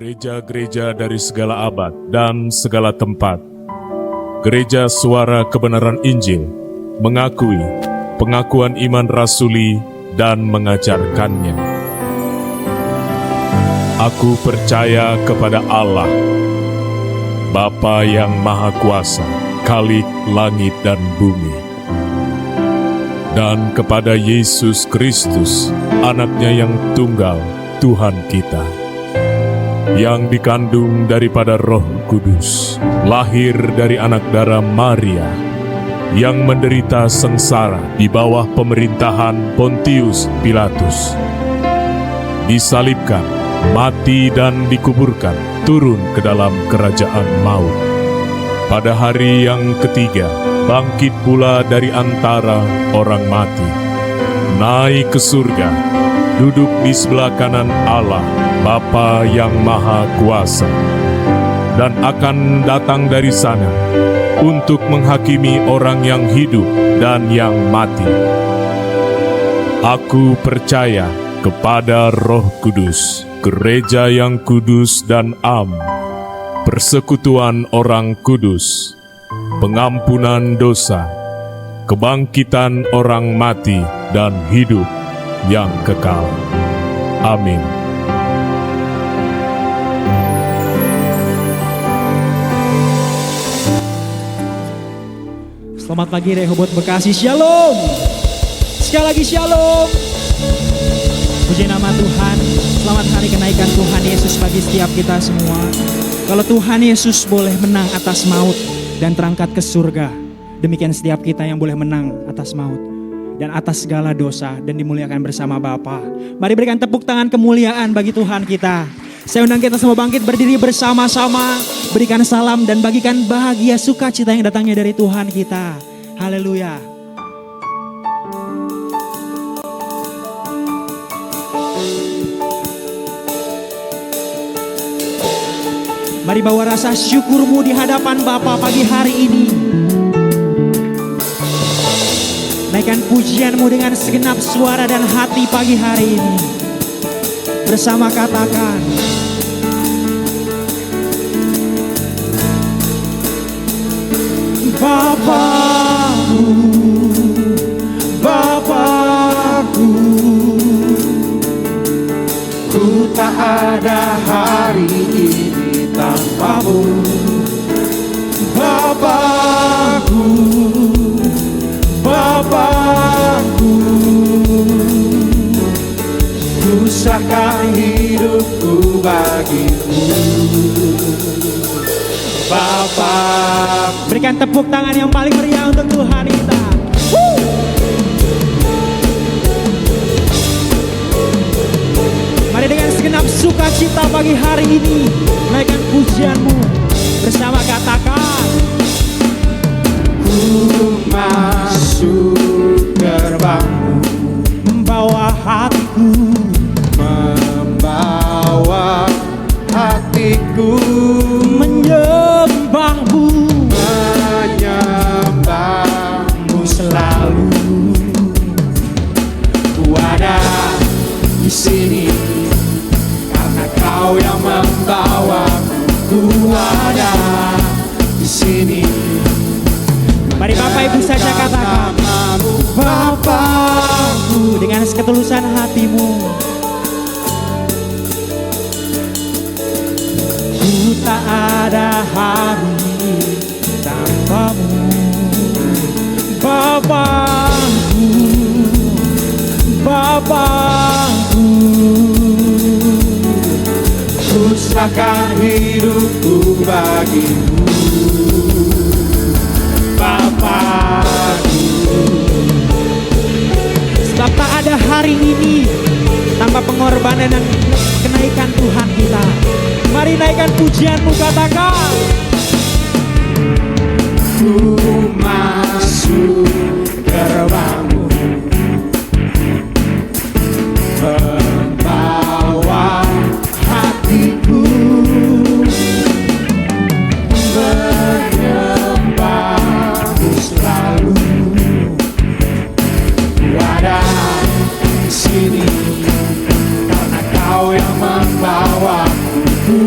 gereja-gereja dari segala abad dan segala tempat. Gereja Suara Kebenaran Injil mengakui pengakuan iman rasuli dan mengajarkannya. Aku percaya kepada Allah, Bapa yang Maha Kuasa, Khalik langit dan bumi, dan kepada Yesus Kristus, Anaknya yang tunggal, Tuhan kita, yang dikandung daripada Roh Kudus, lahir dari anak darah Maria, yang menderita sengsara di bawah pemerintahan Pontius Pilatus, disalibkan, mati dan dikuburkan, turun ke dalam kerajaan maut. Pada hari yang ketiga, bangkit pula dari antara orang mati, naik ke surga, duduk di sebelah kanan Allah, Bapa yang Maha Kuasa, dan akan datang dari sana untuk menghakimi orang yang hidup dan yang mati. Aku percaya kepada Roh Kudus, gereja yang kudus dan am, persekutuan orang kudus, pengampunan dosa, kebangkitan orang mati dan hidup yang kekal. Amin. Selamat pagi Rehoboth Bekasi, Shalom. Sekali lagi Shalom. Puji nama Tuhan. Selamat hari kenaikan Tuhan Yesus bagi setiap kita semua. Kalau Tuhan Yesus boleh menang atas maut dan terangkat ke surga, demikian setiap kita yang boleh menang atas maut dan atas segala dosa dan dimuliakan bersama Bapa. Mari berikan tepuk tangan kemuliaan bagi Tuhan kita. Saya undang kita semua bangkit berdiri bersama-sama, berikan salam dan bagikan bahagia sukacita yang datangnya dari Tuhan kita. Haleluya. Mari bawa rasa syukurmu di hadapan Bapa pagi hari ini. Naikkan pujianmu dengan segenap suara dan hati pagi hari ini. Bersama katakan, Bapakku, Bapakku, ku tak ada hari ini tanpamu. Bapakku, Bapakku, ku serahkan hidupku bagimu. Bapa, berikan tepuk tangan yang paling meriah untuk Tuhan kita. Mari dengan segenap sukacita pagi hari ini, naikkan pujianmu bersama katakan, ku masuk gerbangmu, membawa hatiku, membawa hatiku, menyembahmu, menyembahmu selalu. Ku ada di sini karena Kau yang membawaku. Ku ada di sini. Mari Bapak Ibu saja katakan, Bapakku, dengan ketulusan hatimu. Ku tak ada hari tanpamu. Bapakku, Bapakku, ku serahkan hidupku bagimu. Bapakku, sebab tak ada hari ini tanpa pengorbanan dan kenaikan Tuhan kita. Mari naikkan pujianmu, katakan, ku masuk gerbangmu, membawa hatiku, menyembahmu selalu. Ku ada di sini karena Kau yang membawaku. Ku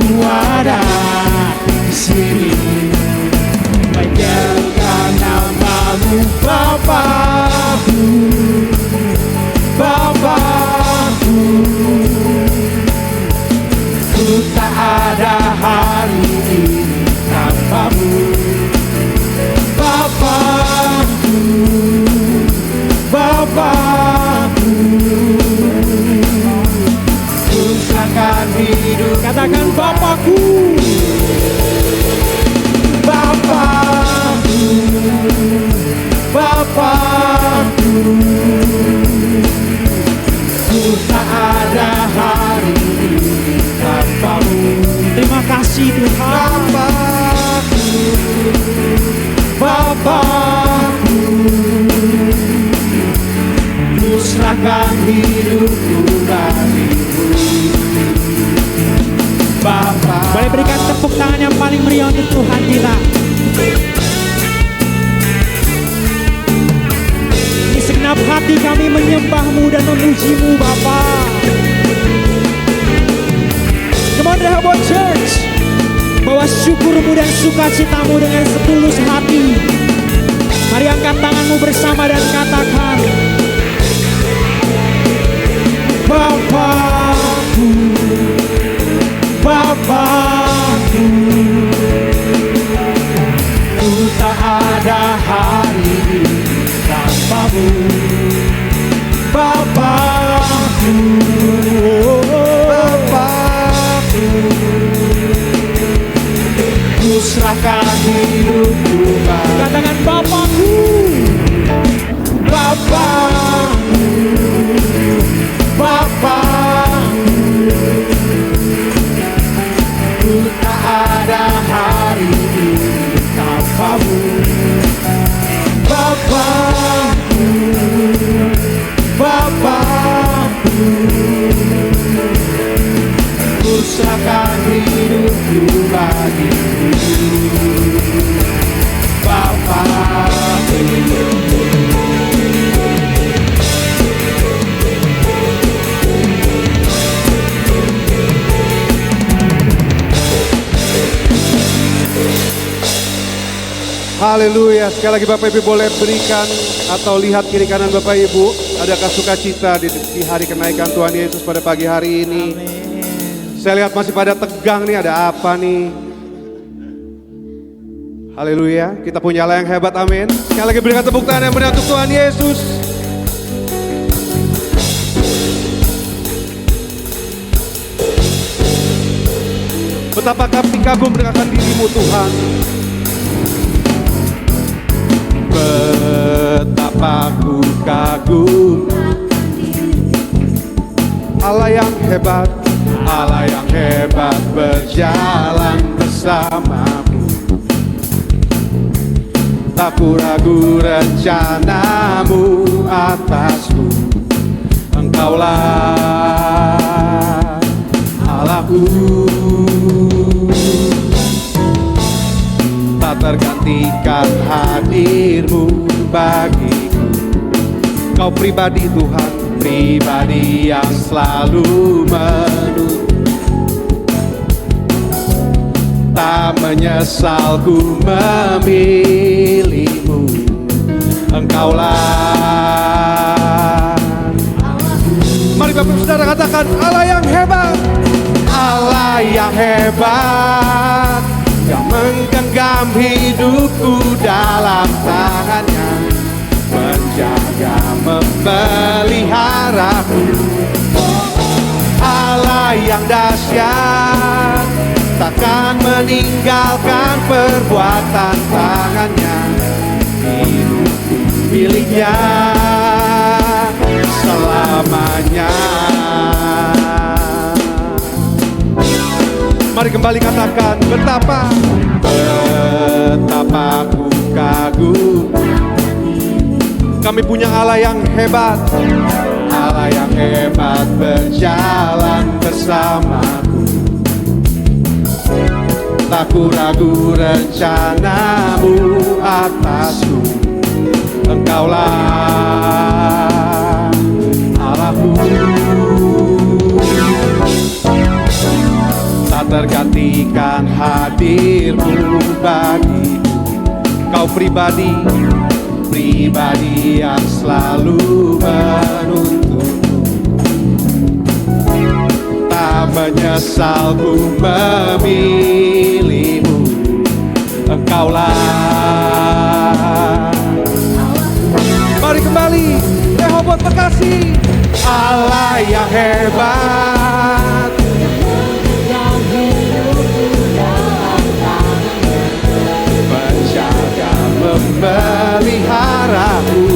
meriah untuk Tuhan kita. Di segenap hati kami menyembah-Mu dan memuji-Mu Bapa. Come on Rehoboth Church, bawa syukur-Mu dan sukacita-Mu dengan setulus hati. Mari angkat tanganmu bersama dan katakan, Bapakku, Bapakku, ku tak ada hari tanpa-Mu. Bapakku, Bapakku, ku serahkan hidupku. Katakan Bapakku, Bapakku, Bapakku, ku tak ada hari tanpa-Mu. Bapakku, Bapakku, ku serahkan hidupku bagi-Mu. Bapakku, haleluya. Sekali lagi Bapak Ibu boleh berikan atau lihat kiri kanan Bapak Ibu. Adakah sukacita di hari kenaikan Tuhan Yesus pada pagi hari ini? Saya lihat masih pada tegang nih, ada apa nih? Haleluya, kita punya Allah yang hebat, amin. Sekali lagi berikan tepuk tangan yang meriah untuk Tuhan Yesus. Betapa kami kagum dengan diri-Mu Tuhan. Betapa ku kagum Allah yang hebat, Allah yang hebat berjalan bersamamu. Tak ku ragu rencana-Mu atasku. Engkaulah Allahku, tak tergantikan hadir-Mu bagiku. Kau pribadi Tuhan, pribadi yang selalu menuntun. Tak menyesal ku memilih-Mu. Engkaulah. Mari Bapak Saudara katakan, Allah yang hebat, Allah yang hebat, yang menggenggam hidupku dalam tangannya, menjaga memeliharaku. Allah yang dahsyat, takkan meninggalkan perbuatan tangannya. Hidupku miliknya selamanya. Mari kembali katakan, betapa ku kagum. Kami punya Allah yang hebat, Allah yang hebat berjalan bersamaku. Tak ku ragu rencana-Mu atasku. Engkaulah Allahku, tak tergantikan hadir-Mu bagiku. Kau pribadi, pribadi yang selalu menuntunku. Tak menyesal ku memilih-Mu. Engkaulah. Mari kembali, Rehoboth Bekasi. Allah yang hebat, menjaga memeliharaku.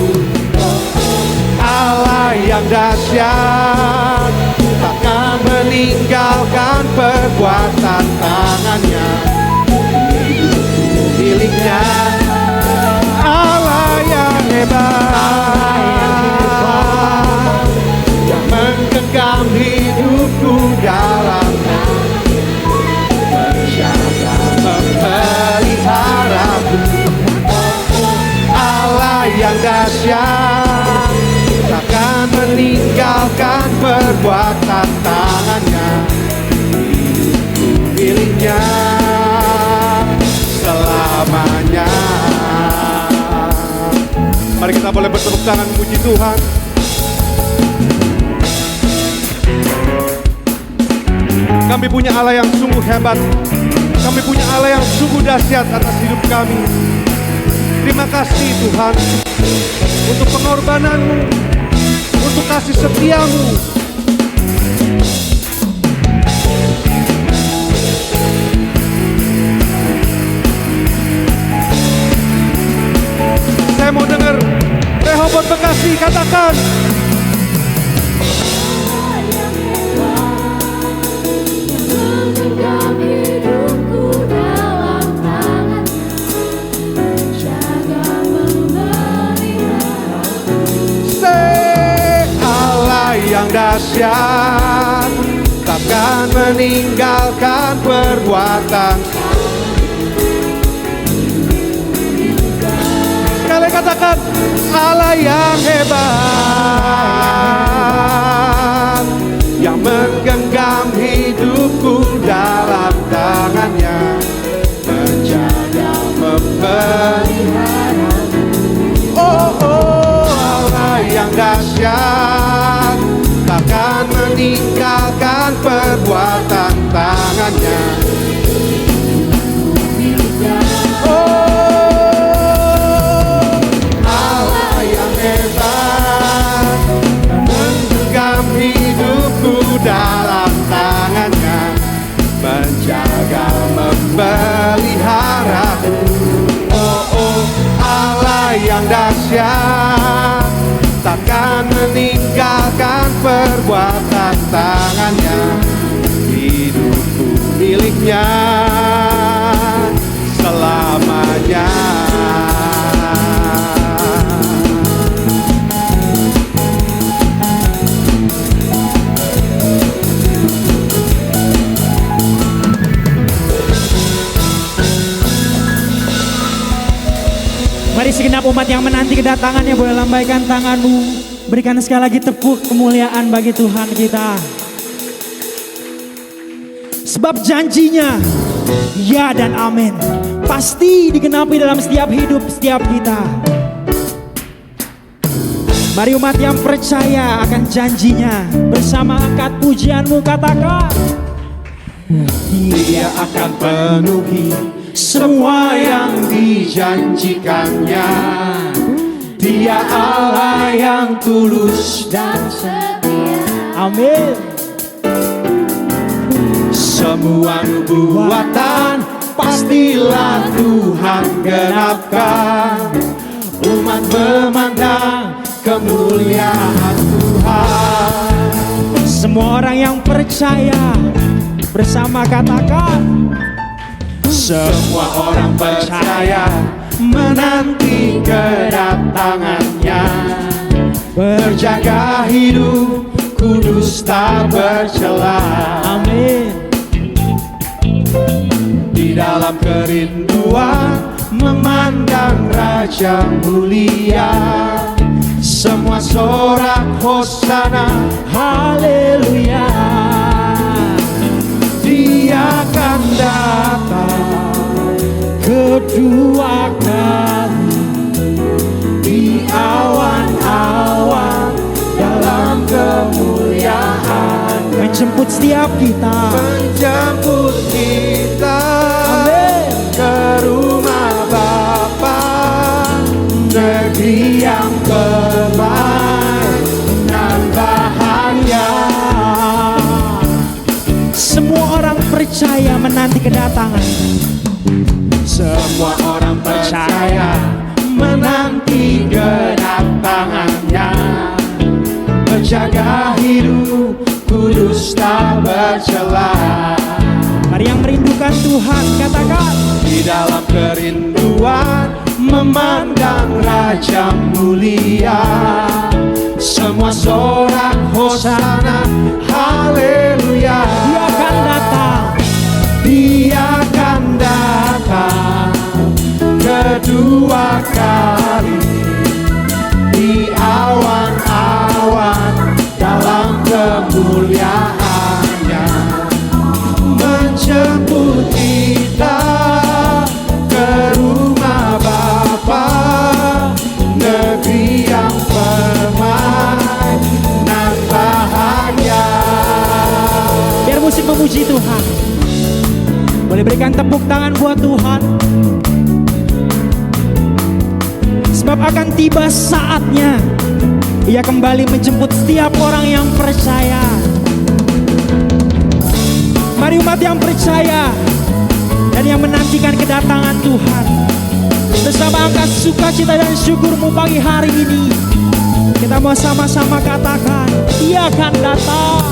Allah yang dahsyat, takkan meninggalkan perbuatan tangannya. Miliknya Allah yang hebat, yang menggenggam hidup perbuatan tangannya. Hidupku miliknya selamanya. Mari kita boleh bertepuk tangan memuji Tuhan. Kami punya Allah yang sungguh hebat. Kami punya Allah yang sungguh dahsyat atas hidup kami. Terima kasih Tuhan untuk pengorbananmu, untuk kasih setiamu. Saya mau dengar Rehoboth Bekasi katakan, yang dahsyat takkan meninggalkan perbuatan. Sekali katakan, Allah yang hebat, yang menggenggam hidupku dalam tangannya, menjaga memelihara. Oh, Allah yang dahsyat takkan meninggalkan perbuatan tangannya. Oh, Allah yang hebat, menggenggam hidupku dalam tangannya, menjaga memeliharaku. Oh, Allah yang dahsyat takkan meninggalkan perbuatan tangannya. Hidupku miliknya selamanya. Mari segenap umat yang menanti kedatangannya boleh lambaikan tanganmu. Berikan sekali lagi tepuk kemuliaan bagi Tuhan kita. Sebab janjinya ya dan amin, pasti digenapi dalam setiap hidup setiap kita. Mari umat yang percaya akan janjinya, bersama angkat pujianmu katakan, Dia akan penuhi semua yang dijanjikannya. Dia Allah yang tulus dan setia. amin. Semua nubuatan pastilah Tuhan genapkan. Umat memandang kemuliaan Tuhan. Semua orang yang percaya bersama katakan, semua orang percaya menanti kedatangannya, berjaga hidup kudus tak bercela. amin. Di dalam kerinduan memandang Raja mulia, semua sorak hosana haleluya. Dia akan datang kedua kali di awan-awan dalam kemuliaan, Menjemput setiap kita, menjemput kita ke rumah Bapa, negeri yang damai dan bahagia. semua orang percaya menanti kedatangan. Semua orang percaya menanti kedatangannya, menjaga hidup kudus tak bercela. Mari yang merindukan Tuhan katakan, Di dalam kerinduan memandang Raja mulia, semua sorak hosana haleluya. Dia akan datang, Dia akan datang kedua kali di awan-awan dalam kemuliaan. Boleh berikan tepuk tangan buat Tuhan. Sebab akan tiba saatnya Ia kembali menjemput setiap orang yang percaya. Mari umat yang percaya dan yang menantikan kedatangan Tuhan, bersama angkat sukacita dan syukurmu pagi hari ini, kita mau sama-sama katakan, Dia akan datang.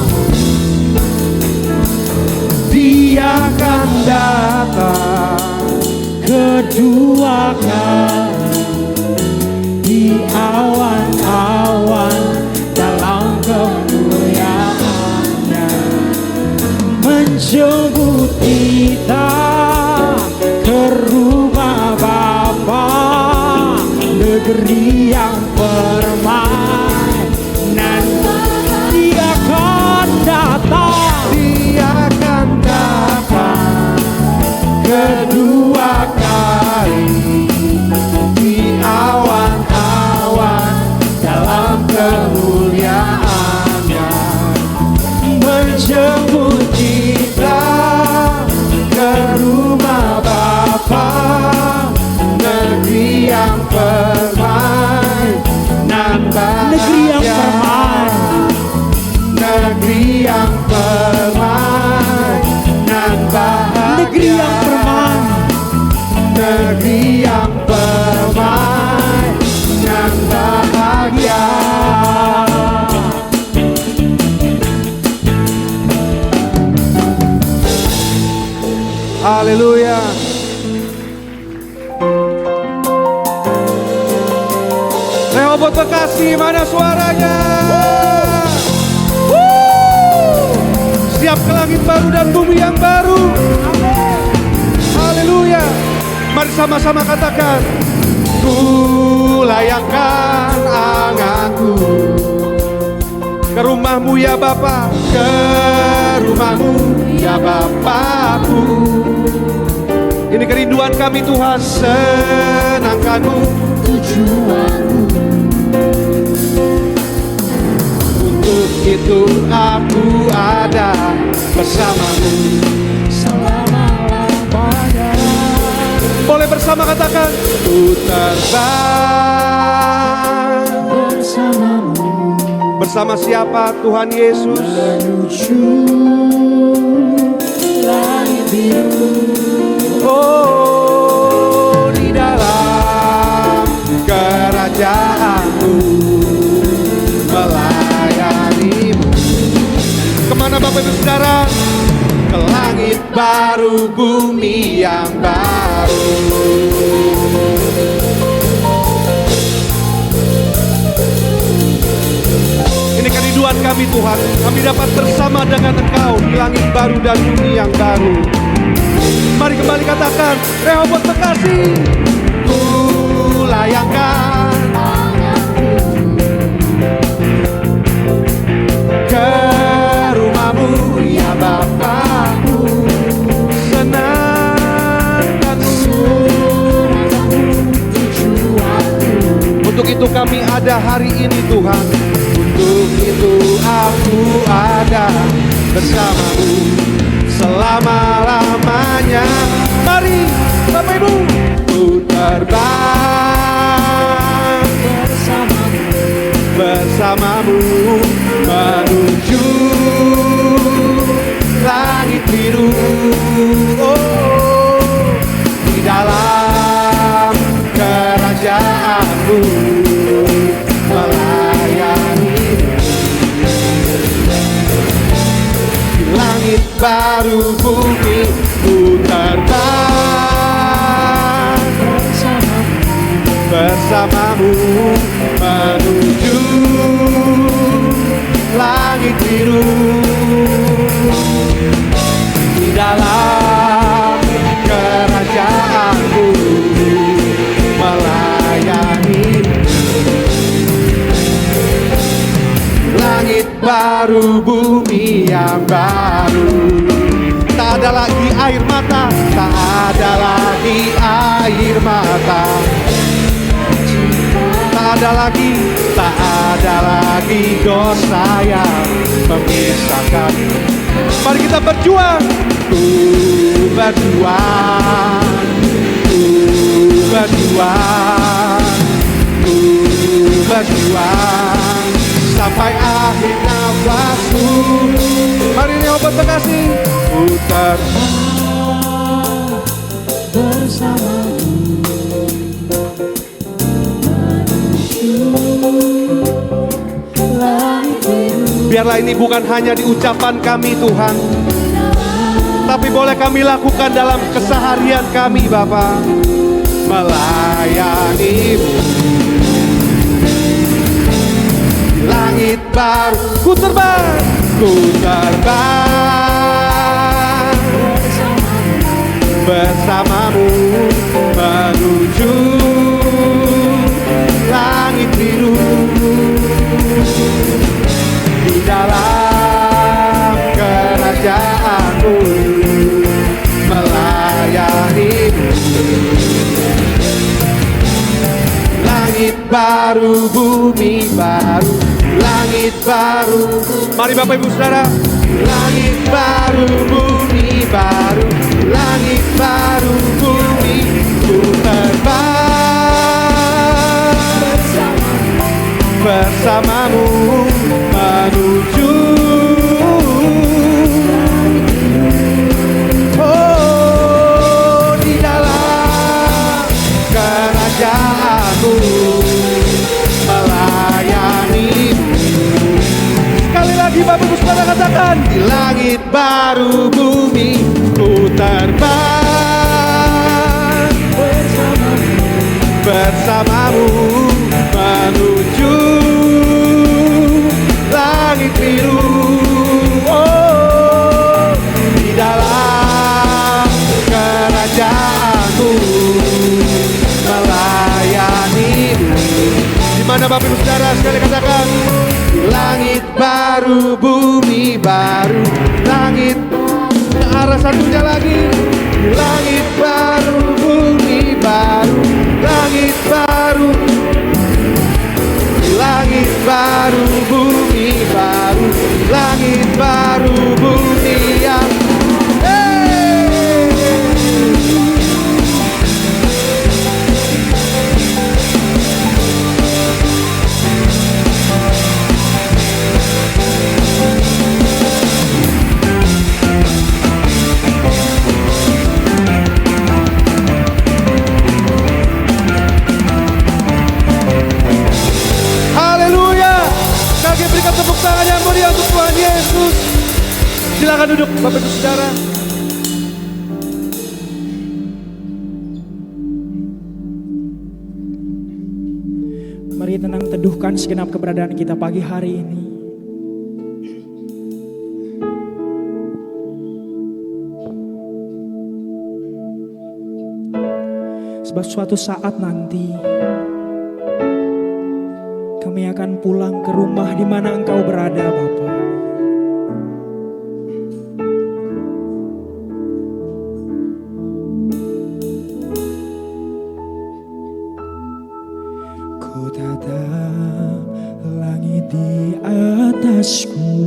Dia akan datang Kedua kali di awan-awan dalam kemuliaan-Nya, menjemput kita ke rumah Bapa, negeri yang permai. Nanti Dia akan datang. Dia akan datang kedua kali di awan-awan dalam kemuliaan-Nya, menjemput kita ke rumah Bapa, negeri yang permai nan Negeri yang bahagia. permai, Negeri yang permai nan bahagia. negeri yang permai, Negeri yang permai nan bahagia. Haleluya. Rehoboth Bekasi, mana suaranya? Siap ke langit baru dan bumi yang baru. Haleluya. Mari sama-sama katakan, ku layangkan anganku ke rumahmu ya Bapa, ke rumahmu ya Bapakku. Ini kerinduan kami Tuhan, senangkanmu tujuanmu. Untuk itu aku ada bersamamu selama-lamanya. Boleh bersama katakan, ku terbang bersamamu. Bersama siapa? Tuhan Yesus. Menuju langit biru. Oh, di dalam kerajaanmu melayanimu. Kemana Bapak Ibu Saudara? Ke langit baru, bumi yang baru. Ini kerinduan kami Tuhan, kami dapat bersama dengan Engkau di langit baru dan bumi yang baru. Mari kembali katakan, Rehoboth Bekasi, ku layangkan ke rumahmu ya Bapakku, senangkanmu. Untuk itu kami ada hari ini Tuhan, untuk itu aku ada bersamamu selama-lamanya. Mari Bapak Ibu, ku terbang bersamamu menuju langit biru. Oh, di dalam kerajaanmu melayani. Di langit baru, bumi ku terbang bersamamu menuju langit biru. Di dalam kerajaanmu melayani. Langit baru, bumi yang baru. Tak ada lagi air mata, tak ada lagi air mata. Tak ada lagi dosa yang memisahkan. Mari kita berjuang. berjuang, ku berjuang sampai akhir nafasku. Hari ini obat terkasih, ku terbang bersamamu menuju langit biru. Biarlah ini bukan hanya di ucapan kami Tuhan, tapi boleh kami lakukan dalam keseharian kami Bapa, melayani-Mu. Langit baru, ku terbang bersamamu menuju langit biru. Di dalam kerajaan-Mu melayani-Mu. Langit baru, bumi baru, langit baru. Mari Bapak Ibu Saudara. Langit baru, bumi baru, langit baru, bumi. Ku terbang bersamamu menuju, oh, di dalam kerajaan-Mu melayani-Mu. Sekali lagi Bapak Ibu Saudara katakan, di langit baru bumi ku terbang bersamamu menuju langit biru. Oh, di dalam kerajaan-Mu melayani-Mu. Di mana Bapak Ibu Saudara sekali katakan, langit baru, bumi baru, langit ke arah satunya lagi. Langit baru, bumi baru, langit baru, langit baru, bumi baru, langit baru, bumi yang berikan tepuk tangan yang meriah untuk Tuhan Yesus. Silakan duduk Bapak Ibu Saudara. Mari tenang teduhkan segenap keberadaan kita pagi hari ini. Sebab suatu saat nanti kami akan pulang ke rumah di mana Engkau berada, Bapa. Ku tatap langit di atasku,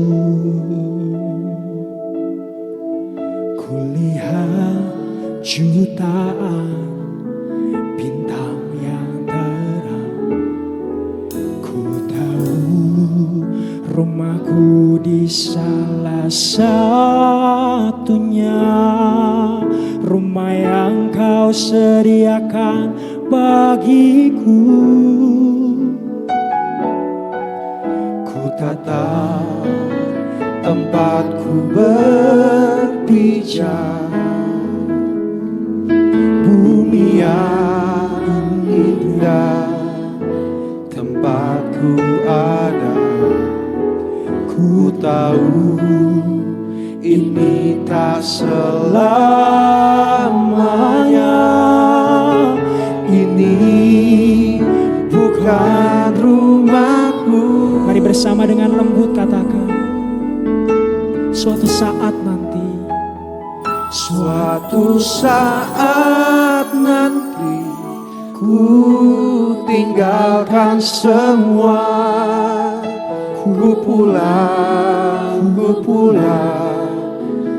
ku lihat jutaan bintang yang terang. Rumahku di salah satunya, rumah yang Kau sediakan bagiku. Ku tatap tempatku berpijak, bumi yang indah tempatku ada. Ku tahu ini tak selamanya, ini bukan rumahku. Mari bersama dengan lembut katakan, suatu saat nanti, suatu saat nanti, ku tinggalkan semua. Ku pulang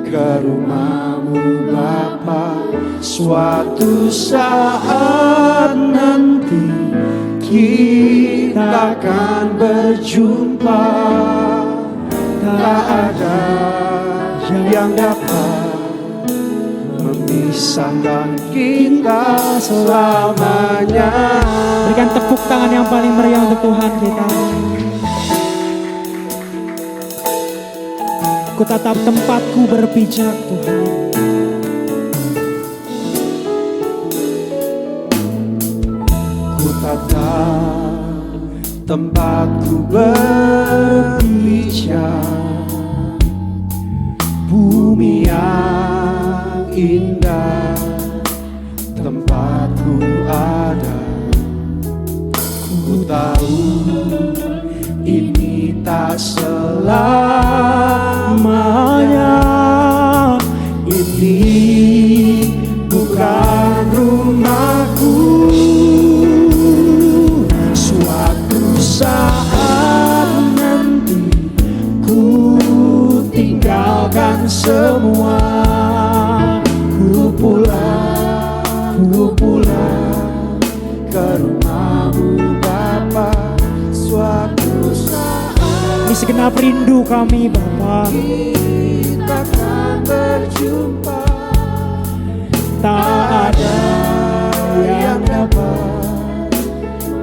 ke rumahmu Bapa, suatu saat nanti kita akan berjumpa. Tak ada yang dapat memisahkan kita selamanya. Berikan tepuk tangan yang paling meriah untuk Tuhan kita. Ku tatap tempatku berpijak Tuhan. Ku tatap tempatku berpijak, bumi yang indah tempatku ada. Ku tahu ini tak selamanya. Ini bukan rumahku. Suatu saat nanti ku tinggalkan semua. Ku pulang ke rumahmu Bapa. Suatu saat Ini segenap rindu kami Bapa. kita akan berjumpa. Tak ada Yang dapat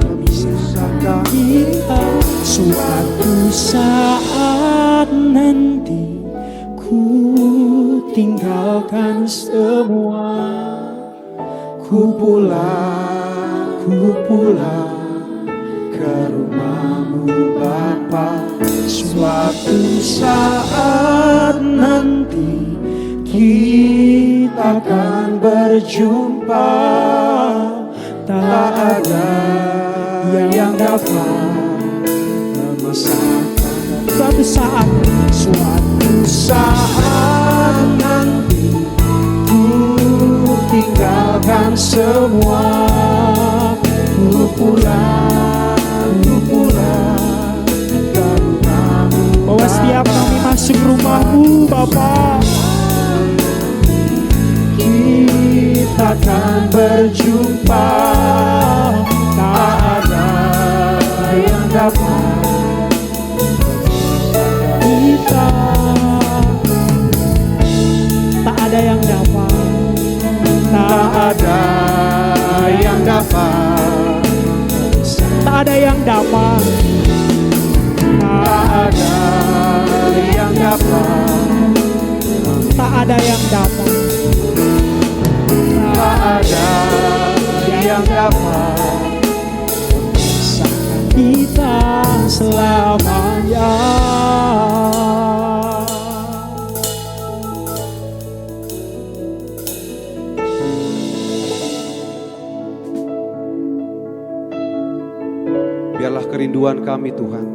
memisahkan kita. Suatu saat nanti ku tinggalkan semua. Ku pulang ke rumahmu Bapa. Suatu saat nanti kita akan berjumpa. Tak ada yang dapat memisahkan. Suatu saat nanti ku tinggalkan semua. Ku pulang ke rumahmu. bahwa setiap kami masuk rumahmu Bapa, kita akan berjumpa. Tak ada yang dapat kita tak ada yang dapat, tak ada yang dapat, tak ada yang dapat, tak ada yang dapat, tak ada yang dapat, tak ada yang dapat memisahkan kita selamanya. Biarlah kerinduan kami Tuhan,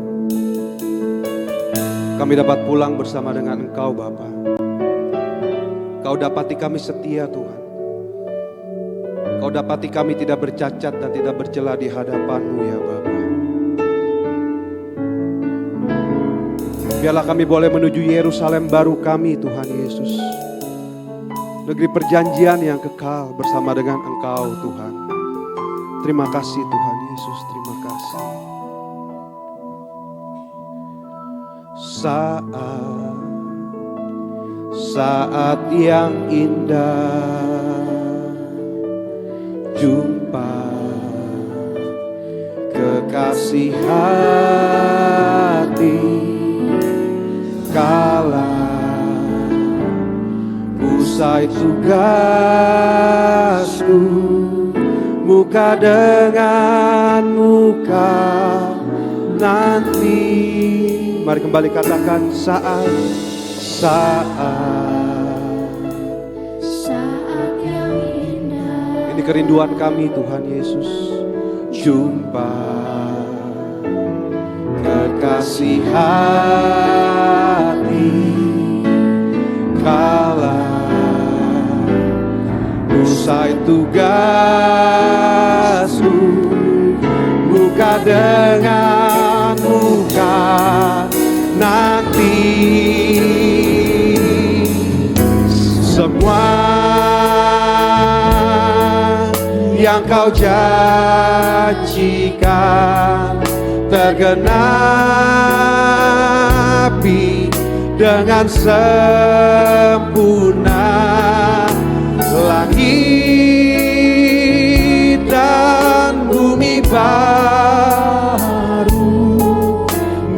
kami dapat pulang bersama dengan Engkau Bapa. Kau dapati kami setia Tuhan. Kau dapati kami tidak bercacat dan tidak bercela di hadapan-Mu ya Bapa. Biarlah kami boleh menuju Yerusalem baru kami Tuhan Yesus. Negeri perjanjian yang kekal bersama dengan Engkau Tuhan. Terima kasih Tuhan Yesus, terima kasih. Saat yang indah, jumpa kekasih hati, kala usai tugasku, muka dengan muka nanti. Mari kembali katakan saat yang indah. Ini kerinduan kami Tuhan Yesus. Jumpa kekasih hati, kala usai tugasku, muka dengan muka semua yang kau janjikan tergenapi dengan sempurna. Langit dan bumi baru,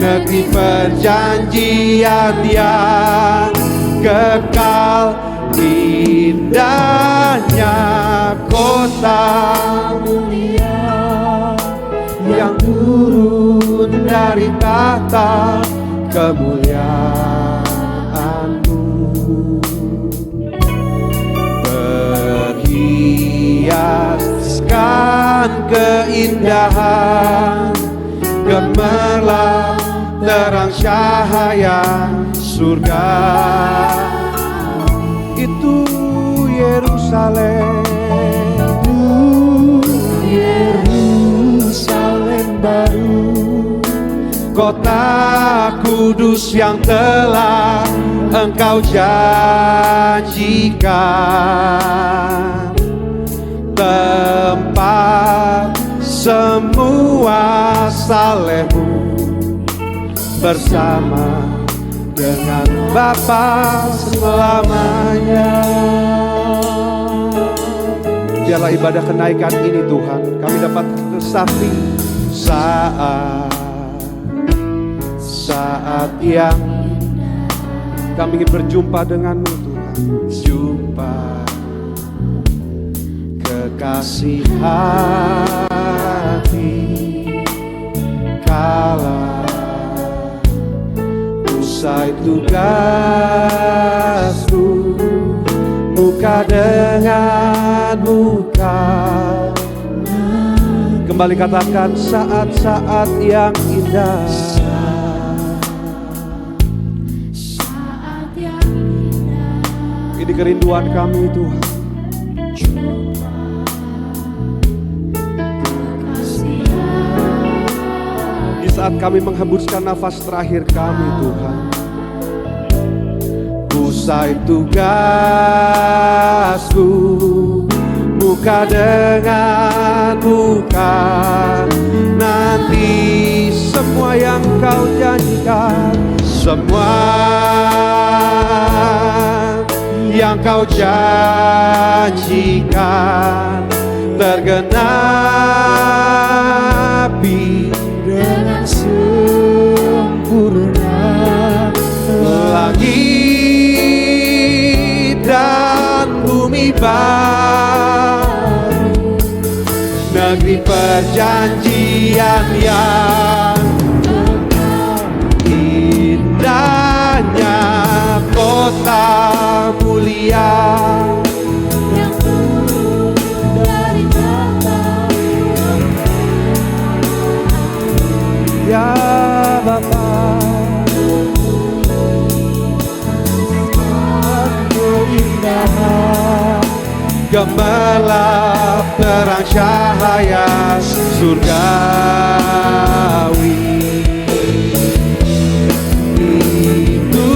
negeri perjanjian yang kekal. Indahnya kota mulia yang turun dari tahta kemuliaan-Mu, berhiaskan keindahan gemerlap terang cahaya surga. Itu Yerusalem, Yerusalem baru, kota kudus yang telah Engkau janjikan, tempat semua salehmu bersama dengan Bapa selamanya. Biarlah ibadah kenaikan ini Tuhan kami dapat resapi saat yang kami ingin berjumpa dengan-Mu Tuhan. Jumpa kekasih hati kala usai tugasku, muka dengan muka. Kembali katakan saat-saat yang indah. Saat yang indah. Ini kerinduan kami Tuhan. Di saat kami menghembuskan nafas terakhir kami Tuhan, usai tugasku, muka dengan muka. Nanti semua yang Kau janjikan, semua yang Kau janjikan tergenapi dengan sempurna. Langit dan bumi baru, negeri perjanjian yang kekal. Indahnya kota mulia Yang turun dari tahta ya Bapa. Keindahan gemerlap terang cahaya surgawi. Itu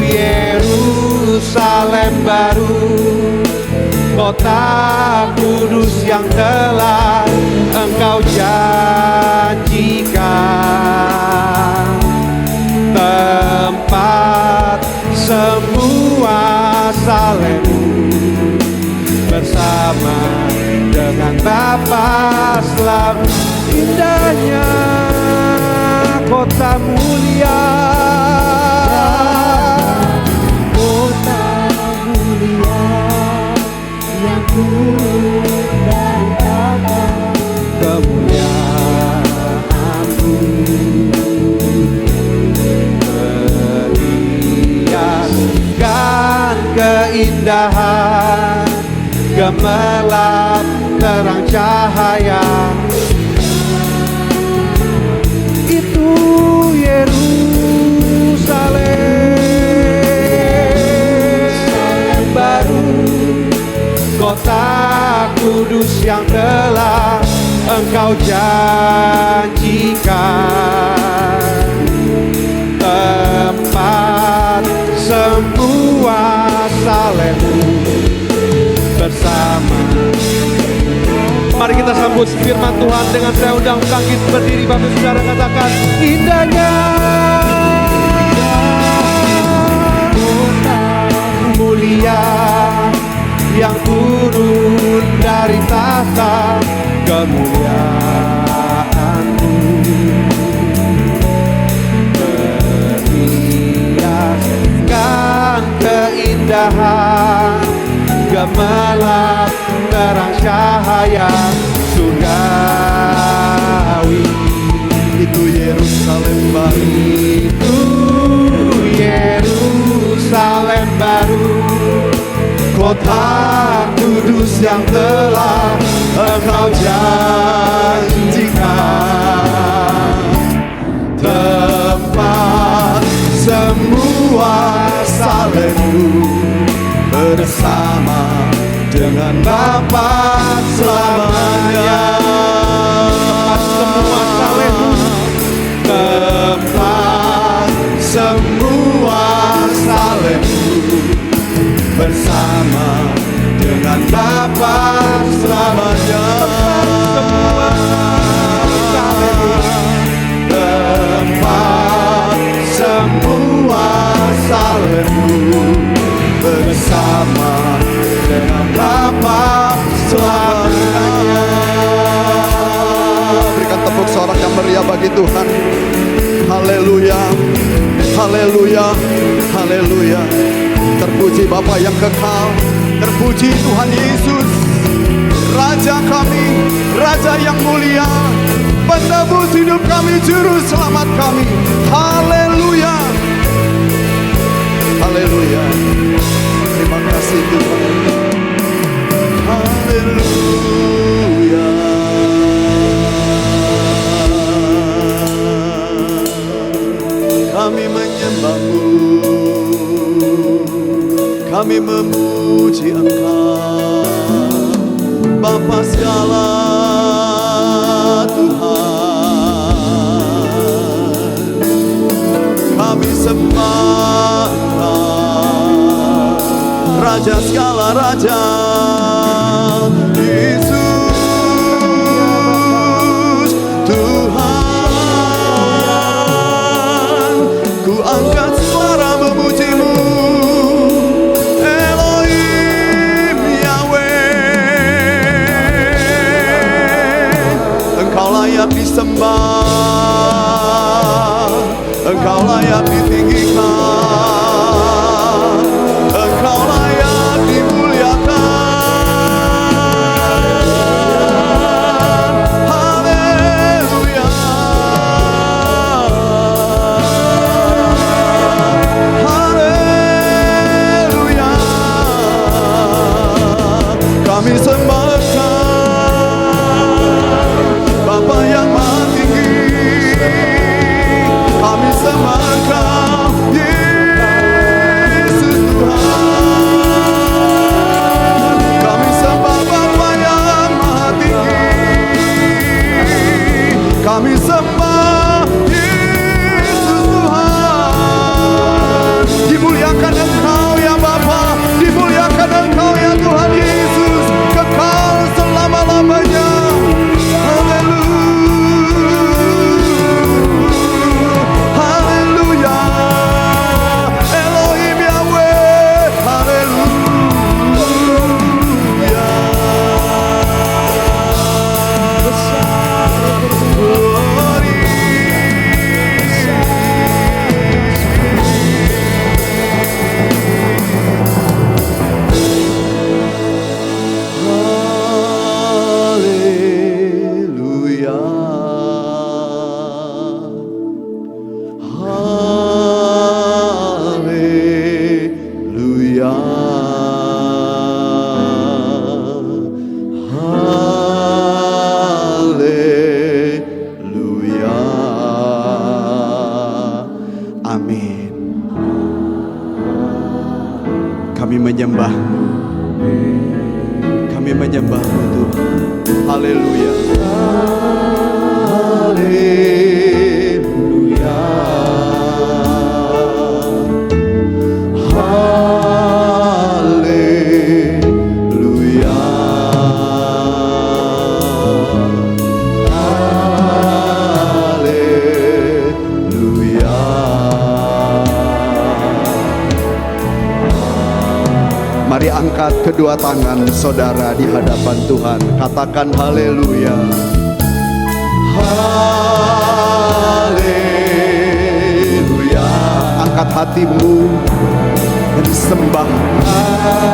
Yerusalem baru, kota kudus yang telah Engkau janjikan, tempat semua salehmu bersama dengan Bapa selamanya. Indahnya kota mulia, kota mulia yang turun dari tahta kemuliaan-Mu, berhiaskan keindahan gemerlap terang cahaya. Itu Yerusalem baru, kota kudus yang telah Engkau janjikan, tempat semua salehmu bersama. Mari kita sambut firman Tuhan dengan saya undang bangkit berdiri, Bapak Saudara katakan indahnya mulia yang turun dari tahta kemuliaan-Mu, perhiaskan keindahan gemerlap terang cahaya surgawi. Itu Yerusalem baru, itu Yerusalem baru, kota kudus yang telah Engkau janjikan, tempat semua salehmu bersama dengan Bapa selamanya. Tempat semua salehmu, tempat semua salehmu bersama dengan Bapa selamanya. Tempat semua salehmu bersama dengan Bapa selamanya. Berikan tepuk sorak yang meriah bagi Tuhan. Haleluya, haleluya, haleluya. Terpuji Bapa yang kekal, terpuji Tuhan Yesus, Raja kami, Raja yang mulia, penebus hidup kami, Juru Selamat kami. Haleluya, haleluya. Terima kasih Tuhan. Haleluya. Kami menyembah-Mu, kami memuji Engkau, Bapa segala Tuhan. Kami sembah Engkau, Raja segala raja, Yesus Tuhan. Ku angkat suara memuji-Mu, Elohim Yahweh. Engkau layak disembah, Engkau layak ditinggikan, Engkau layak dimuliakan. Haleluya, haleluya. Kami sembah Bapa yang Maha Tinggi, kami sembah Engkau, Yesus Tuhan. Kami sembah Bapa yang Maha Tinggi, kami sembah Yesus Tuhan. Dimuliakan Engkau ya Bapa, dimuliakan Engkau ya Tuhan Yesus, kekal selama-lamanya. Kami menyembah-Mu Tuhan. Haleluya. Haleluya. Angkat kedua tangan saudara di hadapan Tuhan. Katakan haleluya. Haleluya. Angkat hatimu dan sembah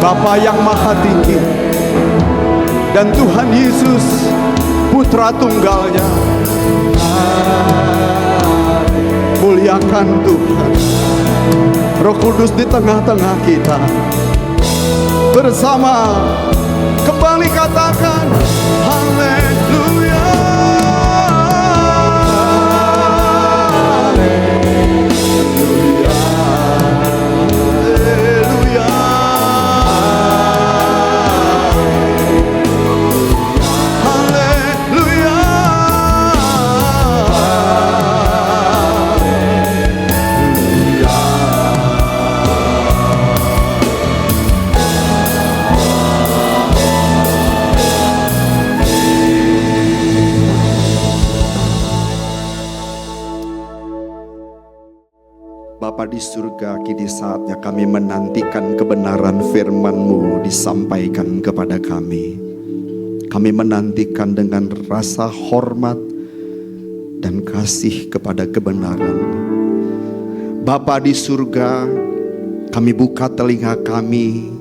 Bapa yang Maha Tinggi dan Tuhan Yesus Putra Tunggalnya. Muliakan Tuhan. Roh Kudus di tengah-tengah kita. Bersama kembali katakan haleluya. Bapa di surga, kini saatnya kami menantikan kebenaran firman-Mu disampaikan kepada kami. Kami menantikan dengan rasa hormat dan kasih kepada kebenaran. Bapa di surga, kami buka telinga kami,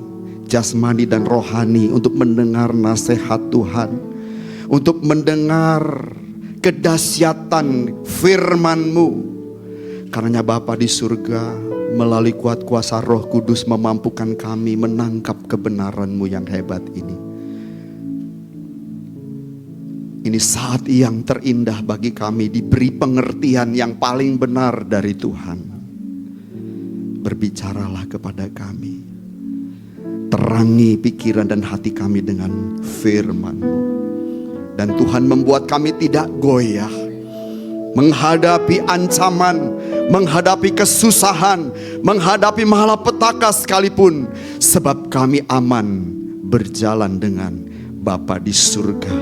jasmani dan rohani, untuk mendengar nasihat Tuhan, untuk mendengar kedahsyatan firman-Mu. Karena Bapa di surga, melalui kuat kuasa Roh Kudus memampukan kami menangkap kebenaran-Mu yang hebat ini. Ini saat yang terindah bagi kami, diberi pengertian yang paling benar dari Tuhan. Berbicaralah kepada kami. Terangi pikiran dan hati kami dengan firman-Mu. Dan Tuhan membuat kami tidak goyah menghadapi ancaman, menghadapi kesusahan, menghadapi malapetaka sekalipun, sebab kami aman berjalan dengan Bapa di surga.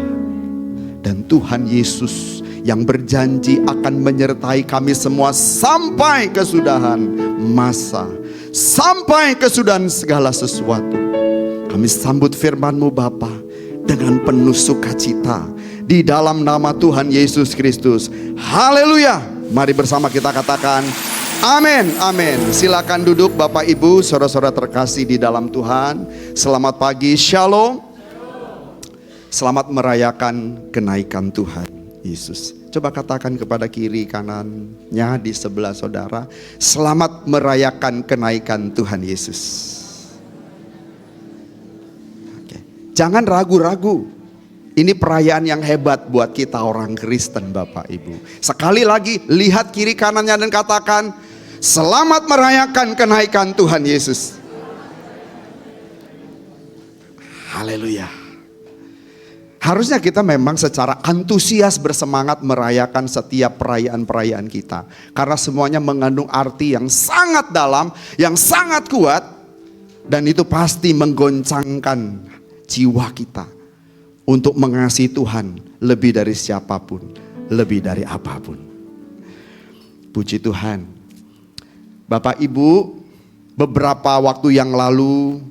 Dan Tuhan Yesus yang berjanji akan menyertai kami semua sampai kesudahan masa, sampai kesudahan segala sesuatu. Kami sambut firman-Mu Bapa dengan penuh sukacita di dalam nama Tuhan Yesus Kristus. Haleluya. Mari bersama kita katakan amin, amin. Silakan duduk Bapak Ibu, saudara-saudara terkasih di dalam Tuhan. Selamat pagi, shalom. Selamat merayakan kenaikan Tuhan Yesus. Coba katakan kepada kiri kanannya di sebelah saudara, selamat merayakan kenaikan Tuhan Yesus. Oke. Jangan ragu-ragu. Ini perayaan yang hebat buat kita orang Kristen Bapak Ibu. Sekali lagi lihat kiri kanannya dan katakan selamat merayakan kenaikan Tuhan Yesus. Haleluya. Harusnya kita memang secara antusias bersemangat merayakan setiap perayaan-perayaan kita. Karena semuanya mengandung arti yang sangat dalam, yang sangat kuat. Dan itu pasti menggoncangkan jiwa kita untuk mengasihi Tuhan lebih dari siapapun, lebih dari apapun. Puji Tuhan. Bapak Ibu, beberapa waktu yang lalu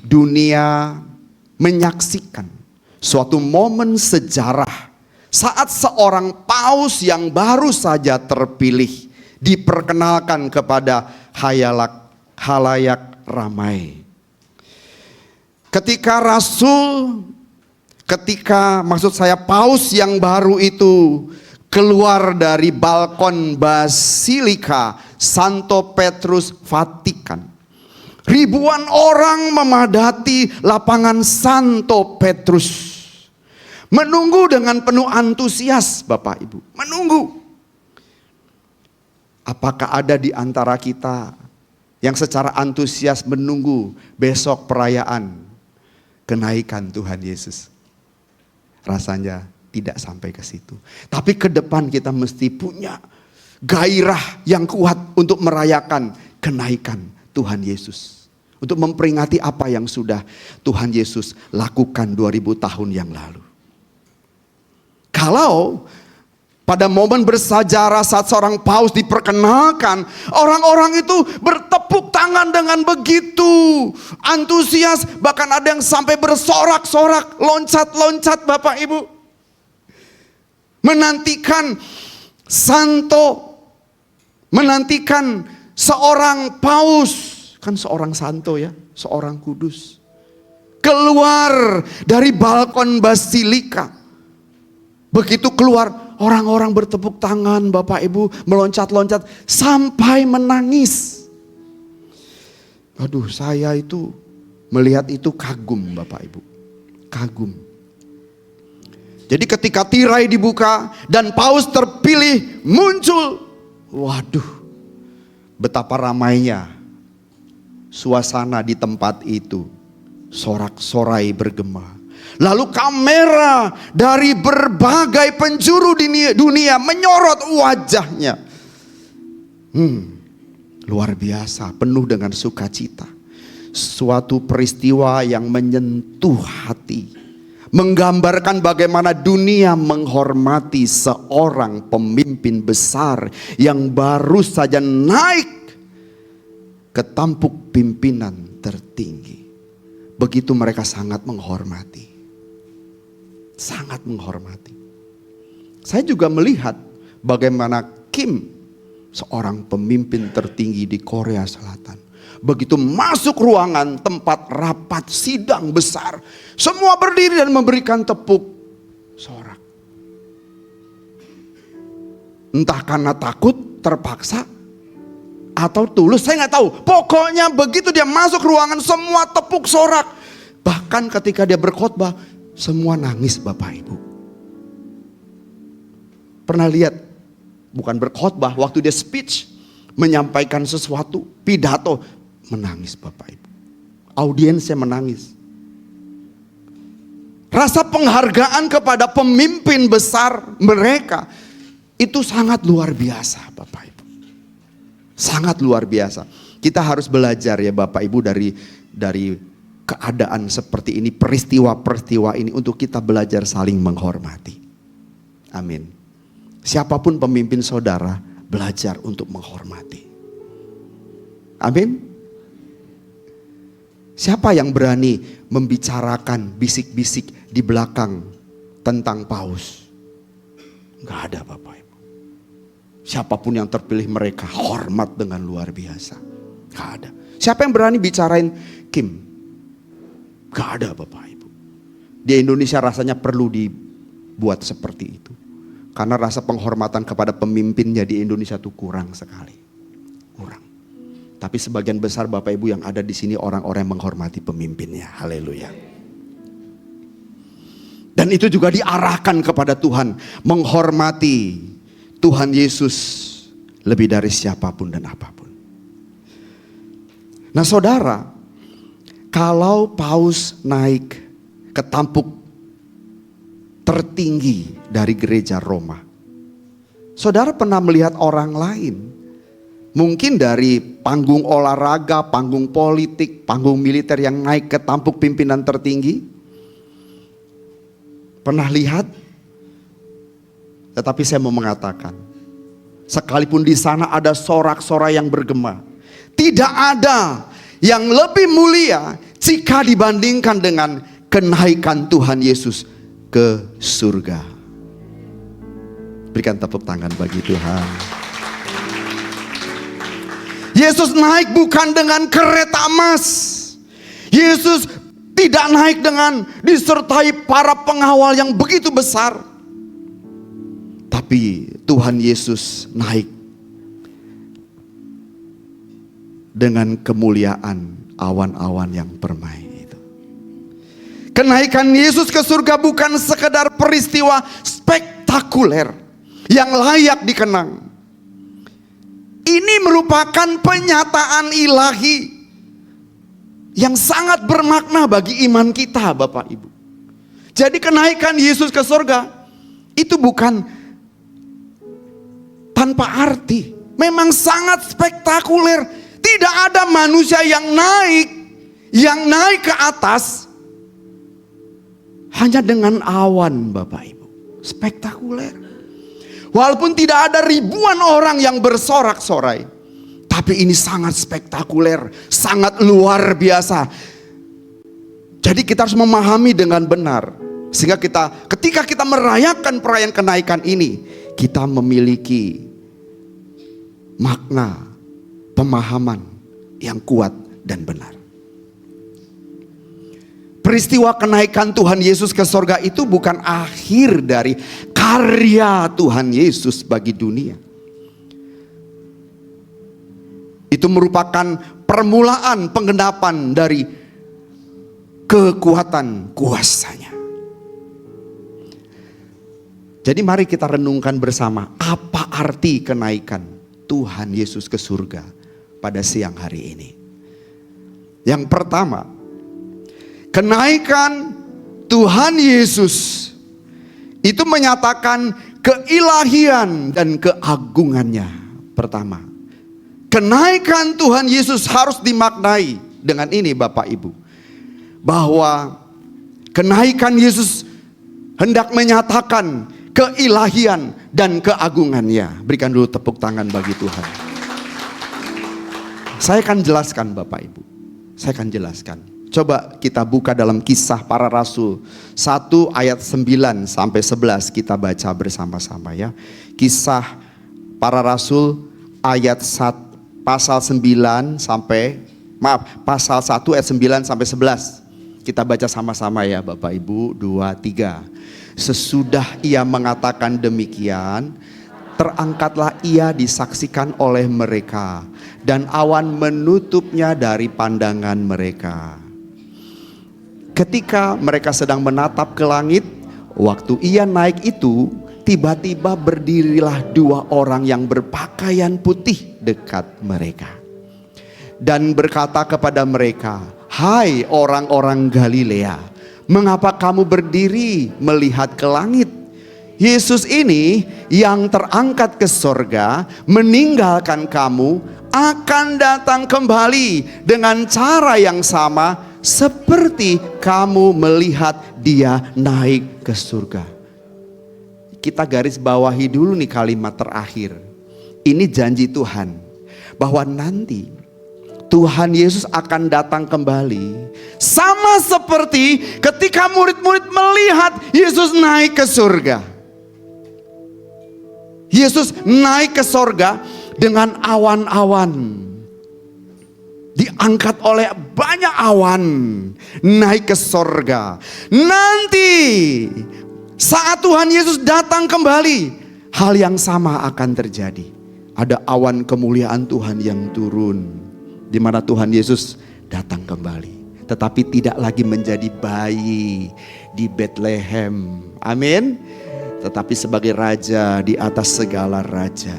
dunia menyaksikan suatu momen sejarah saat seorang paus yang baru saja terpilih diperkenalkan kepada halayak ramai. Maksud saya paus yang baru itu keluar dari balkon Basilika Santo Petrus Vatikan. Ribuan orang memadati lapangan Santo Petrus. Menunggu dengan penuh antusias Bapak Ibu. Menunggu. Apakah ada di antara kita yang secara antusias menunggu besok perayaan kenaikan Tuhan Yesus? Rasanya tidak sampai ke situ. Tapi ke depan kita mesti punya gairah yang kuat untuk merayakan kenaikan Tuhan Yesus. Untuk memperingati apa yang sudah Tuhan Yesus lakukan 2000 tahun yang lalu. Kalau pada momen bersejarah saat seorang paus diperkenalkan, orang-orang itu bertepuk tangan dengan begitu antusias, bahkan ada yang sampai bersorak-sorak, loncat-loncat Bapak Ibu. Menantikan santo, menantikan seorang paus, kan seorang santo ya, seorang kudus, keluar dari balkon basilika. Begitu keluar, orang-orang bertepuk tangan Bapak Ibu, meloncat-loncat sampai menangis. Aduh, saya itu melihat itu kagum Bapak Ibu, kagum. Jadi ketika tirai dibuka dan paus terpilih muncul, waduh, betapa ramainya suasana di tempat itu. Sorak-sorai bergema. Lalu kamera dari berbagai penjuru dunia menyorot wajahnya. Luar biasa, penuh dengan sukacita. Suatu peristiwa yang menyentuh hati. Menggambarkan bagaimana dunia menghormati seorang pemimpin besar yang baru saja naik ke tampuk pimpinan tertinggi. Begitu mereka sangat menghormati. Sangat menghormati. Saya juga melihat bagaimana Kim, seorang pemimpin tertinggi di Korea Selatan, begitu masuk ruangan tempat rapat sidang besar, semua berdiri dan memberikan tepuk sorak. Entah karena takut, terpaksa, atau tulus, saya nggak tahu. Pokoknya begitu dia masuk ruangan, semua tepuk sorak. Bahkan ketika dia berkhotbah, semua nangis Bapak Ibu. Pernah lihat, bukan berkhotbah, waktu dia speech, menyampaikan sesuatu, pidato, menangis Bapak Ibu. Audiensnya menangis. Rasa penghargaan kepada pemimpin besar mereka itu sangat luar biasa Bapak Ibu. Sangat luar biasa. Kita harus belajar ya Bapak Ibu dari keadaan seperti ini, peristiwa-peristiwa ini, untuk kita belajar saling menghormati. Amin. Siapapun pemimpin saudara, belajar untuk menghormati. Amin. Siapa yang berani membicarakan bisik-bisik di belakang tentang paus? Gak ada Bapak Ibu. Siapapun yang terpilih mereka hormat dengan luar biasa. Gak ada. Siapa yang berani bicarain Kim? Gak ada Bapak Ibu. Di Indonesia rasanya perlu dibuat seperti itu. Karena rasa penghormatan kepada pemimpinnya di Indonesia itu kurang sekali. Kurang. Tapi sebagian besar Bapak Ibu yang ada di sini orang-orang yang menghormati pemimpinnya. Haleluya. Dan itu juga diarahkan kepada Tuhan. Menghormati Tuhan Yesus lebih dari siapapun dan apapun. Nah saudara, kalau paus naik ke tampuk tertinggi dari gereja Roma, saudara pernah melihat orang lain, mungkin dari panggung olahraga, panggung politik, panggung militer yang naik ke tampuk pimpinan tertinggi? Pernah lihat? Tetapi saya mau mengatakan, sekalipun di sana ada sorak-sorai yang bergema, tidak ada yang lebih mulia jika dibandingkan dengan kenaikan Tuhan Yesus ke surga. Berikan tepuk tangan bagi Tuhan. Yesus naik bukan dengan kereta emas. Yesus tidak naik dengan disertai para pengawal yang begitu besar. Tapi Tuhan Yesus naik dengan kemuliaan awan-awan yang permai itu. Kenaikan Yesus ke surga bukan sekedar peristiwa spektakuler yang layak dikenang. Ini merupakan penyataan ilahi yang sangat bermakna bagi iman kita Bapak Ibu. Jadi kenaikan Yesus ke surga itu bukan tanpa arti. Memang sangat spektakuler. Tidak ada manusia yang naik ke atas hanya dengan awan Bapak Ibu. Spektakuler. Walaupun tidak ada ribuan orang yang bersorak-sorai, Tapi ini sangat spektakuler, sangat luar biasa. Jadi kita harus memahami dengan benar. Sehingga ketika kita merayakan perayaan kenaikan ini, kita memiliki makna, pemahaman yang kuat dan benar. Peristiwa kenaikan Tuhan Yesus ke sorga itu bukan akhir dari karya Tuhan Yesus bagi dunia. Itu merupakan permulaan penggenapan dari kekuatan kuasanya. Jadi mari kita renungkan bersama, apa arti kenaikan Tuhan Yesus ke surga pada siang hari ini. Yang pertama, kenaikan Tuhan Yesus itu menyatakan keilahian dan keagungannya. Pertama, kenaikan Tuhan Yesus harus dimaknai dengan ini Bapak Ibu, bahwa kenaikan Yesus hendak menyatakan keilahian dan keagungannya. Berikan dulu tepuk tangan bagi Tuhan. Saya akan jelaskan Bapak Ibu, saya akan jelaskan. Coba kita buka dalam Kisah Para Rasul 1 ayat 9 sampai 11, kita baca bersama-sama ya. Kisah Para Rasul ayat 1 pasal 9 sampai pasal 1 ayat 9 sampai 11. Kita baca sama-sama ya Bapak Ibu, 2, 3. Sesudah ia mengatakan demikian, terangkatlah ia disaksikan oleh mereka, dan awan menutupnya dari pandangan mereka. Ketika mereka sedang menatap ke langit, waktu ia naik itu, tiba-tiba berdirilah 2 orang yang berpakaian putih dekat mereka, dan berkata kepada mereka, "Hai orang-orang Galilea, mengapa kamu berdiri melihat ke langit? Yesus ini yang terangkat ke sorga meninggalkan kamu akan datang kembali dengan cara yang sama seperti kamu melihat dia naik ke surga." Kita garis bawahi dulu nih kalimat terakhir. Ini janji Tuhan bahwa nanti Tuhan Yesus akan datang kembali, sama seperti ketika murid-murid melihat Yesus naik ke surga. Yesus naik ke surga dengan awan-awan, diangkat oleh banyak awan, naik ke surga. Nanti saat Tuhan Yesus datang kembali, hal yang sama akan terjadi. Ada awan kemuliaan Tuhan yang turun, di mana Tuhan Yesus datang kembali, tetapi tidak lagi menjadi bayi di Bethlehem, amin, tetapi sebagai raja di atas segala raja.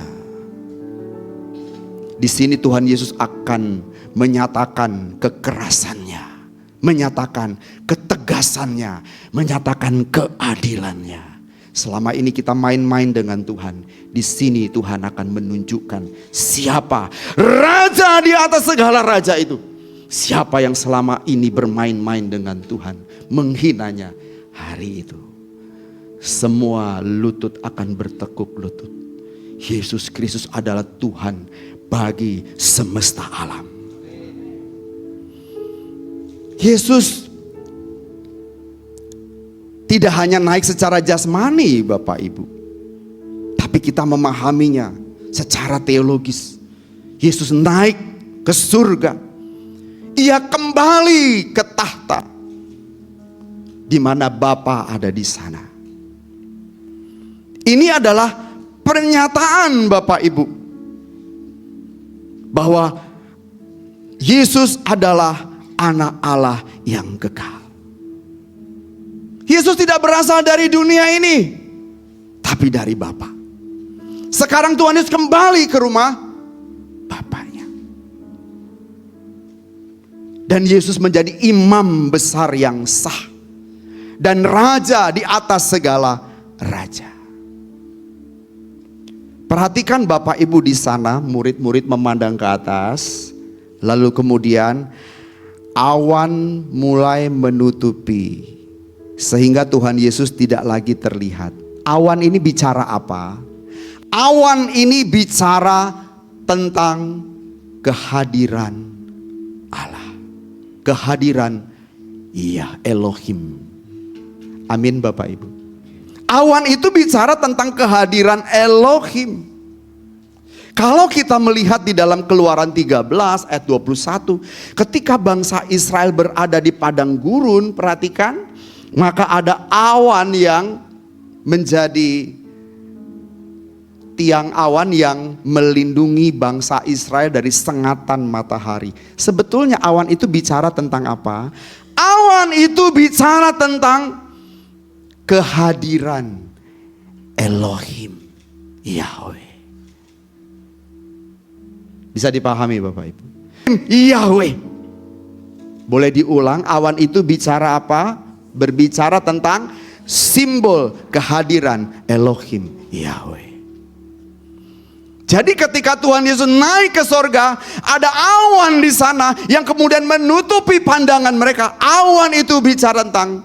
Di sini Tuhan Yesus akan menyatakan kekerasannya, menyatakan ketegasannya, menyatakan keadilannya. Selama ini kita main-main dengan Tuhan. Di sini Tuhan akan menunjukkan siapa raja di atas segala raja itu. Siapa yang selama ini bermain-main dengan Tuhan, menghinanya. Hari itu semua lutut akan bertekuk lutut. Yesus Kristus adalah Tuhan bagi semesta alam. Yesus tidak hanya naik secara jasmani Bapak Ibu, tapi kita memahaminya secara teologis. Yesus naik ke surga, ia kembali ke tahta di mana Bapa ada di sana. Ini adalah pernyataan Bapak Ibu bahwa Yesus adalah anak Allah yang kekal. Yesus tidak berasal dari dunia ini, tapi dari Bapa. Sekarang Tuhan Yesus kembali ke rumah Bapaknya. Dan Yesus menjadi imam besar yang sah dan raja di atas segala raja. Perhatikan Bapak Ibu di sana, murid-murid memandang ke atas, lalu kemudian awan mulai menutupi sehingga Tuhan Yesus tidak lagi terlihat. Awan ini bicara apa? Awan ini bicara tentang kehadiran Allah. Kehadiran Elohim. Amin Bapak Ibu. Awan itu bicara tentang kehadiran Elohim. Kalau kita melihat di dalam Keluaran 13 ayat 21, ketika bangsa Israel berada di padang gurun, perhatikan, maka ada awan yang menjadi tiang awan yang melindungi bangsa Israel dari sengatan matahari. Sebetulnya awan itu bicara tentang apa? Awan itu bicara tentang kehadiran Elohim, Yahweh. Bisa dipahami Bapak Ibu? Yahweh. Boleh diulang, awan itu bicara apa? Berbicara tentang simbol kehadiran Elohim, Yahweh. Jadi ketika Tuhan Yesus naik ke sorga, ada awan di sana yang kemudian menutupi pandangan mereka. Awan itu bicara tentang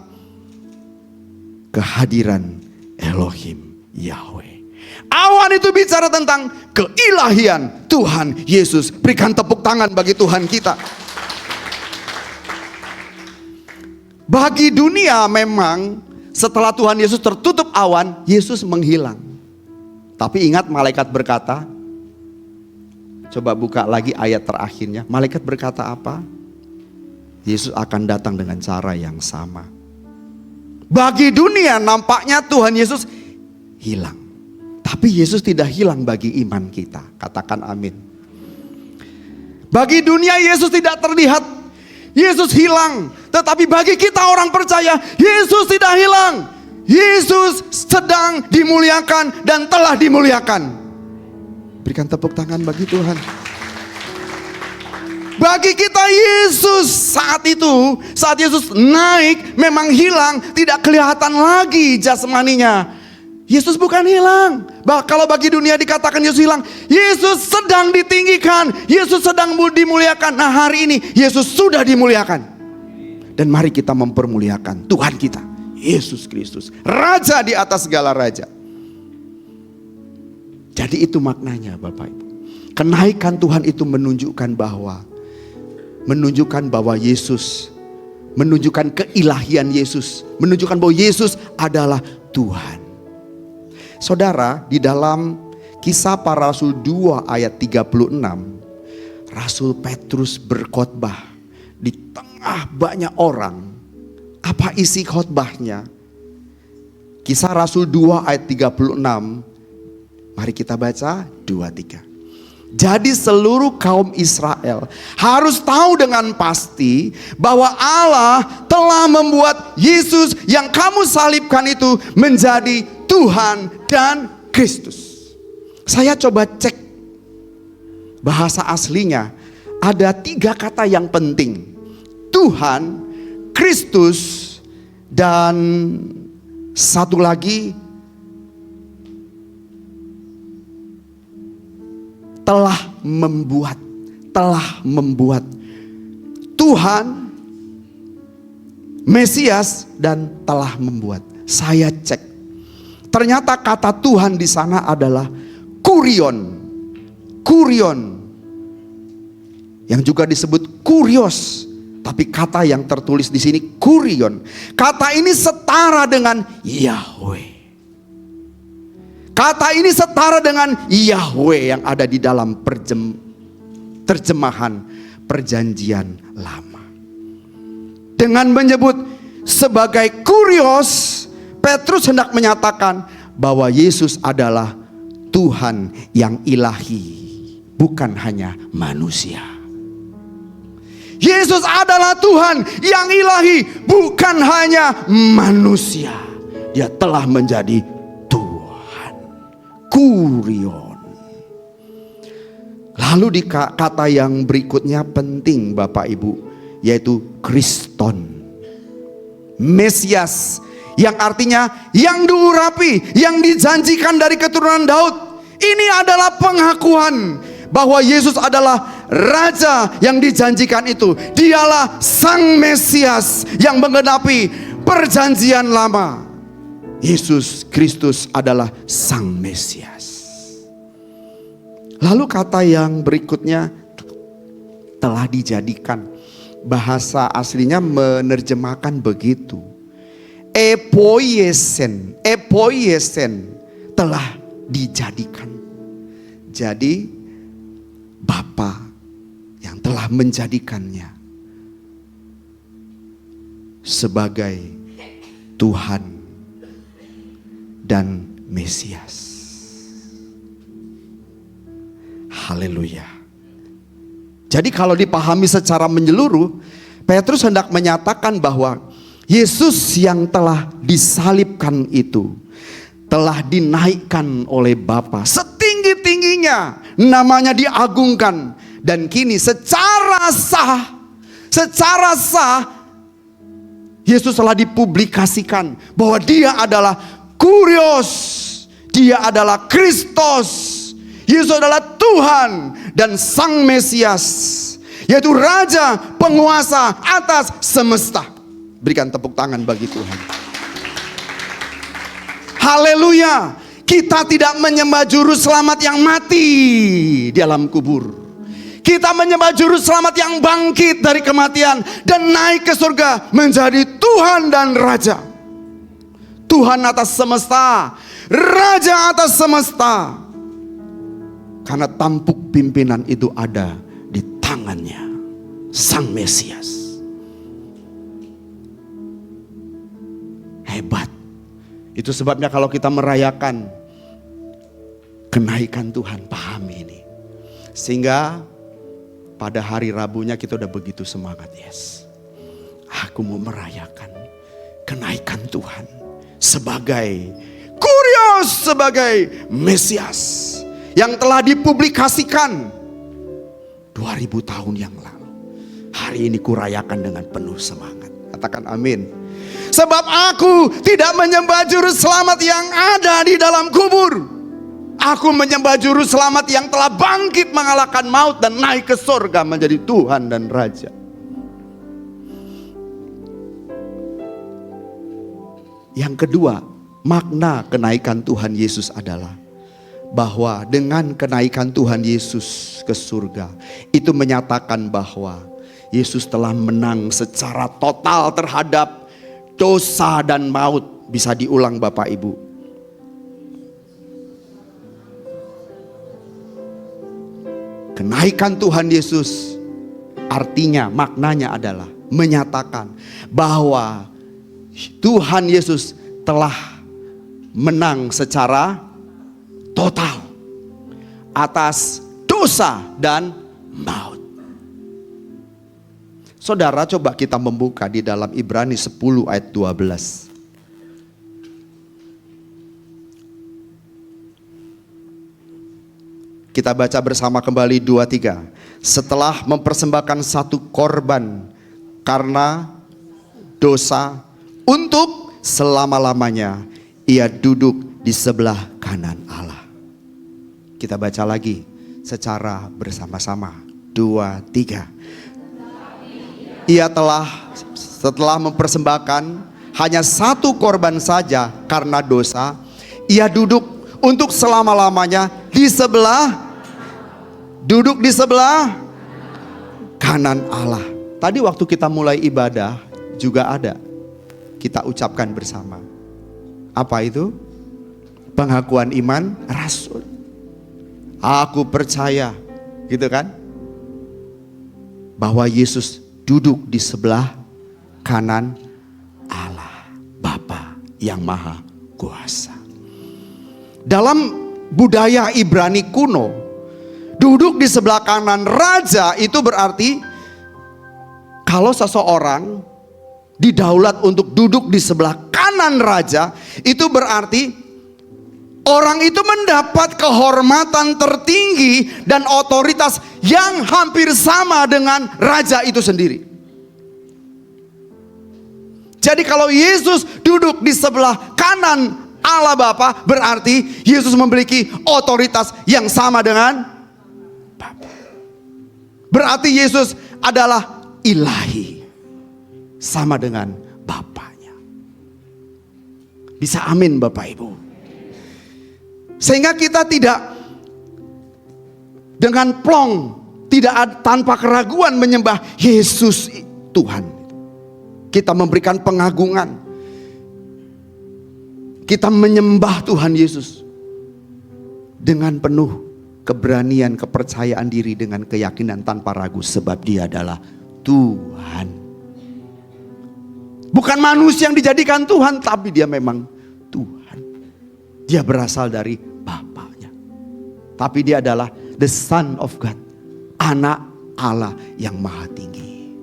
kehadiran Elohim, Yahweh. Awan itu bicara tentang keilahian Tuhan Yesus. Berikan tepuk tangan bagi Tuhan kita. Bagi dunia memang setelah Tuhan Yesus tertutup awan, Yesus menghilang. Tapi ingat malaikat berkata, coba buka lagi ayat terakhirnya. Malaikat berkata apa? Yesus akan datang dengan cara yang sama. Bagi dunia nampaknya Tuhan Yesus hilang. Tapi Yesus tidak hilang bagi iman kita. Katakan amin. Bagi dunia Yesus tidak terlihat. Yesus hilang. Tetapi bagi kita orang percaya, Yesus tidak hilang. Yesus sedang dimuliakan dan telah dimuliakan. Berikan tepuk tangan bagi Tuhan. Bagi kita Yesus saat Yesus naik memang hilang, tidak kelihatan lagi jasmaninya. Yesus bukan hilang. Kalau bagi dunia dikatakan Yesus hilang, Yesus sedang ditinggikan, Yesus sedang dimuliakan. Nah hari ini Yesus sudah dimuliakan. Dan mari kita mempermuliakan Tuhan kita, Yesus Kristus, Raja di atas segala raja. Jadi itu maknanya Bapak Ibu. Kenaikan Tuhan itu menunjukkan bahwa Yesus, menunjukkan keilahian Yesus, menunjukkan bahwa Yesus adalah Tuhan. Saudara, di dalam Kisah Para Rasul 2 ayat 36, Rasul Petrus berkhotbah di tengah banyak orang. Apa isi khotbahnya? Kisah Rasul 2 ayat 36. Mari kita baca 2-3. Jadi seluruh kaum Israel harus tahu dengan pasti bahwa Allah telah membuat Yesus yang kamu salibkan itu menjadi Tuhan dan Kristus. Saya coba cek bahasa aslinya. Ada 3 kata yang penting. Tuhan, Kristus, dan satu lagi telah membuat. Tuhan, Mesias, dan telah membuat. Saya cek. Ternyata kata Tuhan di sana adalah kurion. Kurion. Yang juga disebut kurios. Tapi kata yang tertulis di sini kurion. Kata ini setara dengan Yahweh. Kata ini setara dengan Yahweh yang ada di dalam terjemahan Perjanjian Lama. Dengan menyebut sebagai kurios, Petrus hendak menyatakan bahwa Yesus adalah Tuhan yang ilahi, bukan hanya manusia. Yesus adalah Tuhan yang ilahi, bukan hanya manusia. Dia telah menjadi Tuhan. Kurion. Lalu di kata yang berikutnya penting Bapak Ibu, yaitu Kriston, Mesias, yang artinya yang diurapi, yang dijanjikan dari keturunan Daud. Ini adalah pengakuan bahwa Yesus adalah Raja yang dijanjikan itu. Dialah Sang Mesias yang menggenapi Perjanjian Lama. Yesus Kristus adalah Sang Mesias. Lalu kata yang berikutnya telah dijadikan. Bahasa aslinya menerjemahkan begitu. Epoiesen telah dijadikan. Jadi Bapa yang telah menjadikannya sebagai Tuhan dan Mesias. Haleluya. Jadi kalau dipahami secara menyeluruh, Petrus hendak menyatakan bahwa Yesus yang telah disalibkan itu telah dinaikkan oleh Bapa setinggi-tingginya, namanya diagungkan, dan kini secara sah Yesus telah dipublikasikan bahwa dia adalah Kurios, dia adalah Kristus, Yesus adalah Tuhan dan Sang Mesias, yaitu Raja penguasa atas semesta. Berikan tepuk tangan bagi Tuhan. Haleluya. Kita tidak menyembah juru selamat yang mati di alam kubur. Kita menyembah juru selamat yang bangkit dari kematian dan naik ke surga menjadi Tuhan dan Raja. Tuhan atas semesta, Raja atas semesta. Karena tampuk pimpinan itu ada di tangannya, Sang Mesias. Hebat. Itu sebabnya kalau kita merayakan kenaikan Tuhan, pahami ini. Sehingga pada hari Rabunya kita udah begitu semangat. Yes, aku mau merayakan kenaikan Tuhan sebagai Kurios, sebagai Mesias yang telah dipublikasikan 2000 tahun yang lalu. Hari ini kurayakan dengan penuh semangat. Katakan amin. Sebab aku tidak menyembah juru selamat yang ada di dalam kubur. Aku menyembah juru selamat yang telah bangkit mengalahkan maut dan naik ke surga menjadi Tuhan dan Raja. Yang kedua, makna kenaikan Tuhan Yesus adalah bahwa dengan kenaikan Tuhan Yesus ke surga, itu menyatakan bahwa Yesus telah menang secara total terhadap dosa dan maut. Bisa diulang Bapak Ibu. Kenaikan Tuhan Yesus artinya, maknanya adalah menyatakan bahwa Tuhan Yesus telah menang secara total atas dosa dan maut. Saudara, coba kita membuka di dalam Ibrani 10 ayat 12. Kita baca bersama kembali 2-3. Setelah mempersembahkan satu korban karena dosa untuk selama-lamanya, ia duduk di sebelah kanan Allah. Kita baca lagi secara bersama-sama. 2-3. Ia telah setelah mempersembahkan hanya satu korban saja karena dosa, ia duduk untuk selama-lamanya duduk di sebelah kanan Allah. Tadi waktu kita mulai ibadah juga ada, kita ucapkan bersama. Apa itu? Pengakuan iman Rasul. Aku percaya, gitu kan? Bahwa Yesus duduk di sebelah kanan Allah, Bapa yang Maha Kuasa. Dalam budaya Ibrani kuno, duduk di sebelah kanan raja itu berarti kalau seseorang didaulat untuk duduk di sebelah kanan raja, itu berarti orang itu mendapat kehormatan tertinggi dan otoritas yang hampir sama dengan raja itu sendiri. Jadi kalau Yesus duduk di sebelah kanan Allah Bapa, berarti Yesus memiliki otoritas yang sama dengan Bapa. Berarti Yesus adalah ilahi, sama dengan Bapaknya. Bisa amin Bapak Ibu? Sehingga kita tidak dengan plong tanpa keraguan menyembah Yesus Tuhan. Kita memberikan pengagungan. Kita menyembah Tuhan Yesus dengan penuh keberanian, kepercayaan diri, dengan keyakinan tanpa ragu, sebab Dia adalah Tuhan. Bukan manusia yang dijadikan Tuhan, tapi Dia memang Tuhan. Dia berasal dari Bapaknya. Tapi Dia adalah the Son of God, anak Allah yang maha tinggi.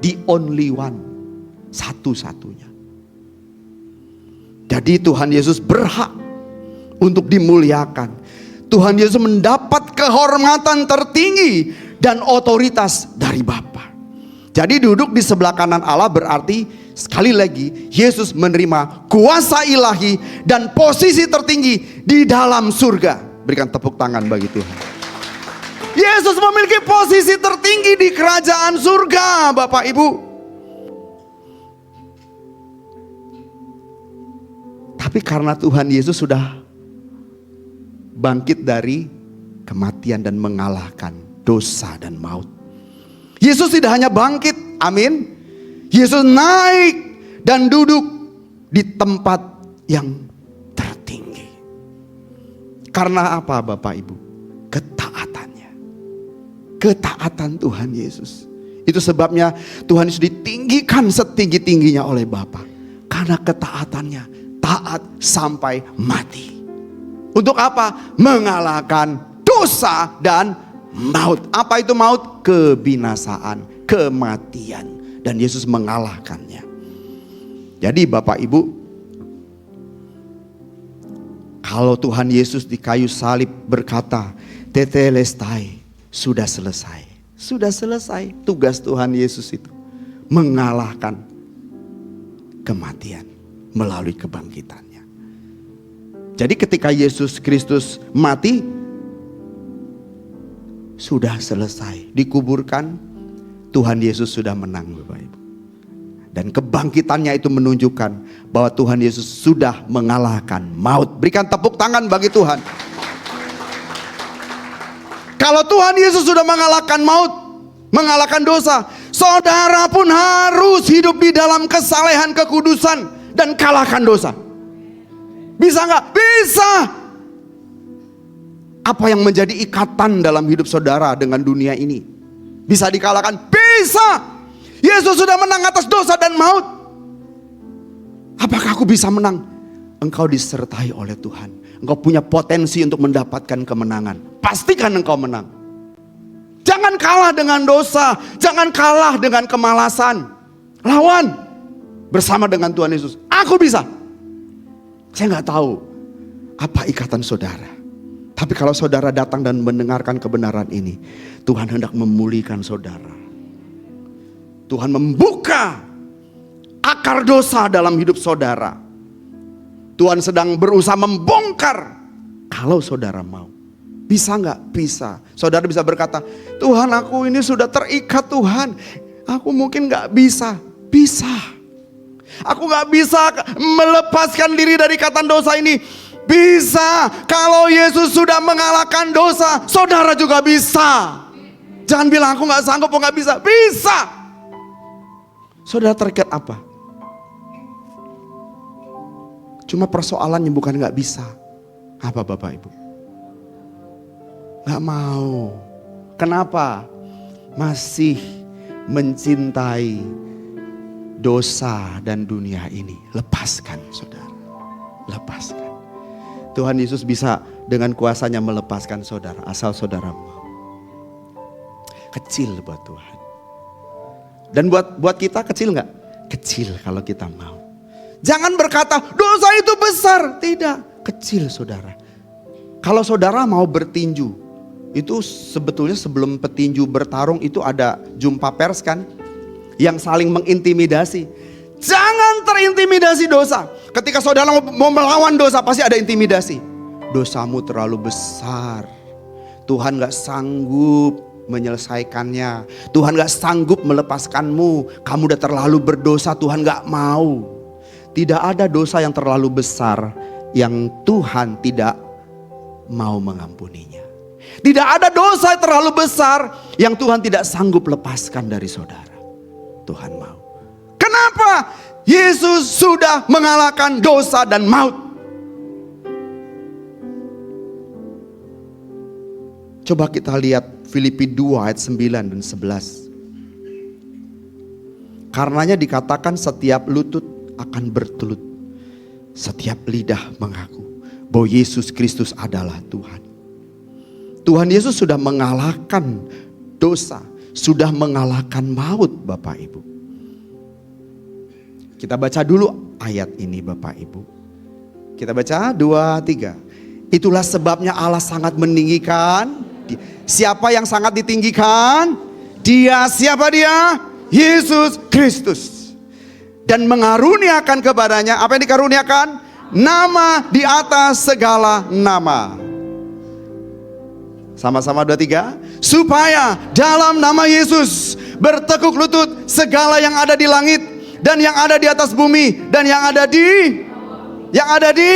The only one, satu-satunya. Jadi Tuhan Yesus berhak untuk dimuliakan. Tuhan Yesus mendapat kehormatan tertinggi dan otoritas dari Bapa. Jadi duduk di sebelah kanan Allah berarti sekali lagi Yesus menerima kuasa ilahi dan posisi tertinggi di dalam surga. Berikan tepuk tangan bagi Tuhan. Yesus memiliki posisi tertinggi di kerajaan surga, Bapak Ibu. Tapi karena Tuhan Yesus sudah bangkit dari kematian dan mengalahkan dosa dan maut. Yesus tidak hanya bangkit, amin. Yesus naik dan duduk di tempat yang tertinggi. Karena apa, Bapak Ibu? Ketaatan Tuhan Yesus. Itu sebabnya Tuhan Yesus ditinggikan setinggi-tingginya oleh Bapa. Karena ketaatannya, taat sampai mati. Untuk apa? Mengalahkan dosa dan maut. Apa itu maut? Kebinasaan, kematian. Dan Yesus mengalahkannya. Jadi Bapak Ibu, kalau Tuhan Yesus di kayu salib berkata, tetelestai, sudah selesai. Sudah selesai. Tugas Tuhan Yesus itu mengalahkan kematian melalui kebangkitannya. Jadi ketika Yesus Kristus mati, sudah selesai. Dikuburkan, Tuhan Yesus sudah menang, Bapak Ibu. Dan kebangkitannya itu menunjukkan bahwa Tuhan Yesus sudah mengalahkan maut. Berikan tepuk tangan bagi Tuhan. Kalau Tuhan Yesus sudah mengalahkan maut, mengalahkan dosa, saudara pun harus hidup di dalam kesalehan, kekudusan, dan kalahkan dosa. Bisa nggak? Bisa. Apa yang menjadi ikatan dalam hidup saudara dengan dunia ini bisa dikalahkan? Bisa. Yesus sudah menang atas dosa dan maut. Apakah aku bisa menang? Engkau disertai oleh Tuhan. Engkau punya potensi untuk mendapatkan kemenangan. Pastikan engkau menang. Jangan kalah dengan dosa. Jangan kalah dengan kemalasan. Lawan bersama dengan Tuhan Yesus. Aku bisa. Saya nggak tahu apa ikatan saudara. Tapi kalau saudara datang dan mendengarkan kebenaran ini, Tuhan hendak memulihkan saudara. Tuhan membuka akar dosa dalam hidup saudara. Tuhan sedang berusaha membongkar. Kalau saudara mau. Bisa nggak? Bisa. Saudara bisa berkata, Tuhan, aku ini sudah terikat Tuhan. Aku mungkin nggak bisa. Bisa. Aku nggak bisa melepaskan diri dari ikatan dosa ini. Bisa. Kalau Yesus sudah mengalahkan dosa, saudara juga bisa. Jangan bilang aku nggak sanggup, aku nggak bisa. Bisa. Saudara terikat apa? Cuma persoalannya bukan nggak bisa. Apa Bapak Ibu? Nggak mau. Kenapa? Masih mencintai dosa dan dunia ini. Lepaskan saudara. Lepaskan. Tuhan Yesus bisa dengan kuasanya melepaskan saudara. Asal saudara mau. Kecil buat Tuhan. Dan buat kita kecil nggak? Kecil kalau kita mau. Jangan berkata dosa itu besar. Tidak, kecil saudara. Kalau saudara mau bertinju, itu sebetulnya sebelum petinju bertarung itu ada jumpa pers kan? Yang saling mengintimidasi. Jangan terintimidasi dosa. Ketika saudara mau melawan dosa pasti ada intimidasi. Dosamu terlalu besar. Tuhan gak sanggup menyelesaikannya. Tuhan gak sanggup melepaskanmu. Kamu udah terlalu berdosa, Tuhan gak mau. Tidak ada dosa yang terlalu besar yang Tuhan tidak mau mengampuninya. Tidak ada dosa terlalu besar yang Tuhan tidak sanggup lepaskan dari saudara. Tuhan mau. Kenapa? Yesus sudah mengalahkan dosa dan maut. Coba kita lihat Filipi 2 ayat 9 dan 11. Karenanya dikatakan setiap lutut akan bertelut, setiap lidah mengaku bahwa Yesus Kristus adalah Tuhan. Tuhan Yesus sudah mengalahkan dosa, sudah mengalahkan maut, Bapak Ibu. Kita baca dulu ayat ini, Bapak Ibu. Kita baca 2, 3. Itulah sebabnya Allah sangat meninggikan. Siapa yang sangat ditinggikan? Dia, siapa dia? Yesus Kristus. Dan mengaruniakan kepadanya, apa yang dikaruniakan? Nama di atas segala nama. Sama-sama 2, 3. Supaya dalam nama Yesus bertekuk lutut segala yang ada di langit dan yang ada di atas bumi dan yang ada di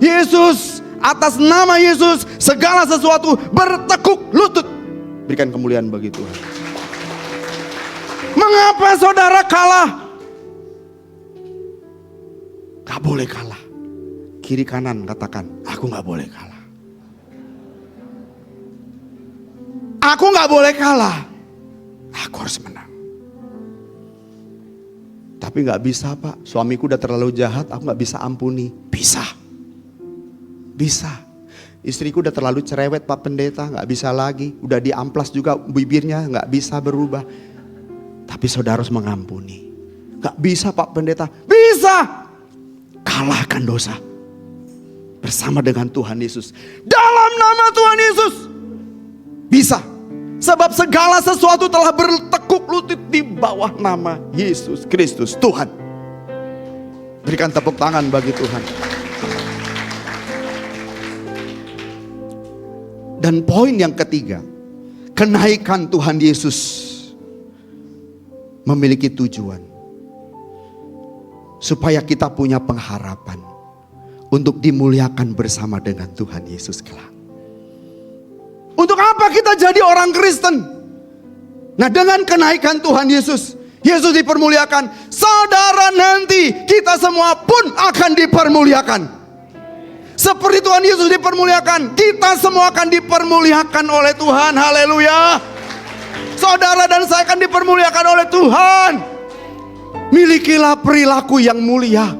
Yesus. Atas nama Yesus segala sesuatu bertekuk lutut. Berikan kemuliaan bagi Tuhan. Mengapa saudara kalah? Gak boleh kalah. Kiri kanan katakan, aku gak boleh kalah. Aku gak boleh kalah. Aku harus menang. Tapi gak bisa, Pak. Suamiku udah terlalu jahat, aku gak bisa ampuni. Bisa. Bisa. Istriku udah terlalu cerewet, Pak Pendeta, gak bisa lagi. Udah diamplas juga bibirnya, gak bisa berubah. Tapi saudara harus mengampuni. Gak bisa, Pak Pendeta. Bisa. Kalahkan dosa bersama dengan Tuhan Yesus. Dalam nama Tuhan Yesus. Bisa. Sebab segala sesuatu telah bertekuk lutut di bawah nama Yesus Kristus Tuhan. Berikan tepuk tangan bagi Tuhan. Dan poin yang ketiga, kenaikan Tuhan Yesus memiliki tujuan. Supaya kita punya pengharapan untuk dimuliakan bersama dengan Tuhan Yesus kelak. Untuk apa kita jadi orang Kristen? Nah, dengan kenaikan Tuhan Yesus, Yesus dipermuliakan, saudara nanti kita semua pun akan dipermuliakan. Seperti Tuhan Yesus dipermuliakan, kita semua akan dipermuliakan oleh Tuhan. Haleluya. Saudara dan saya akan dipermuliakan oleh Tuhan. Milikilah perilaku yang mulia.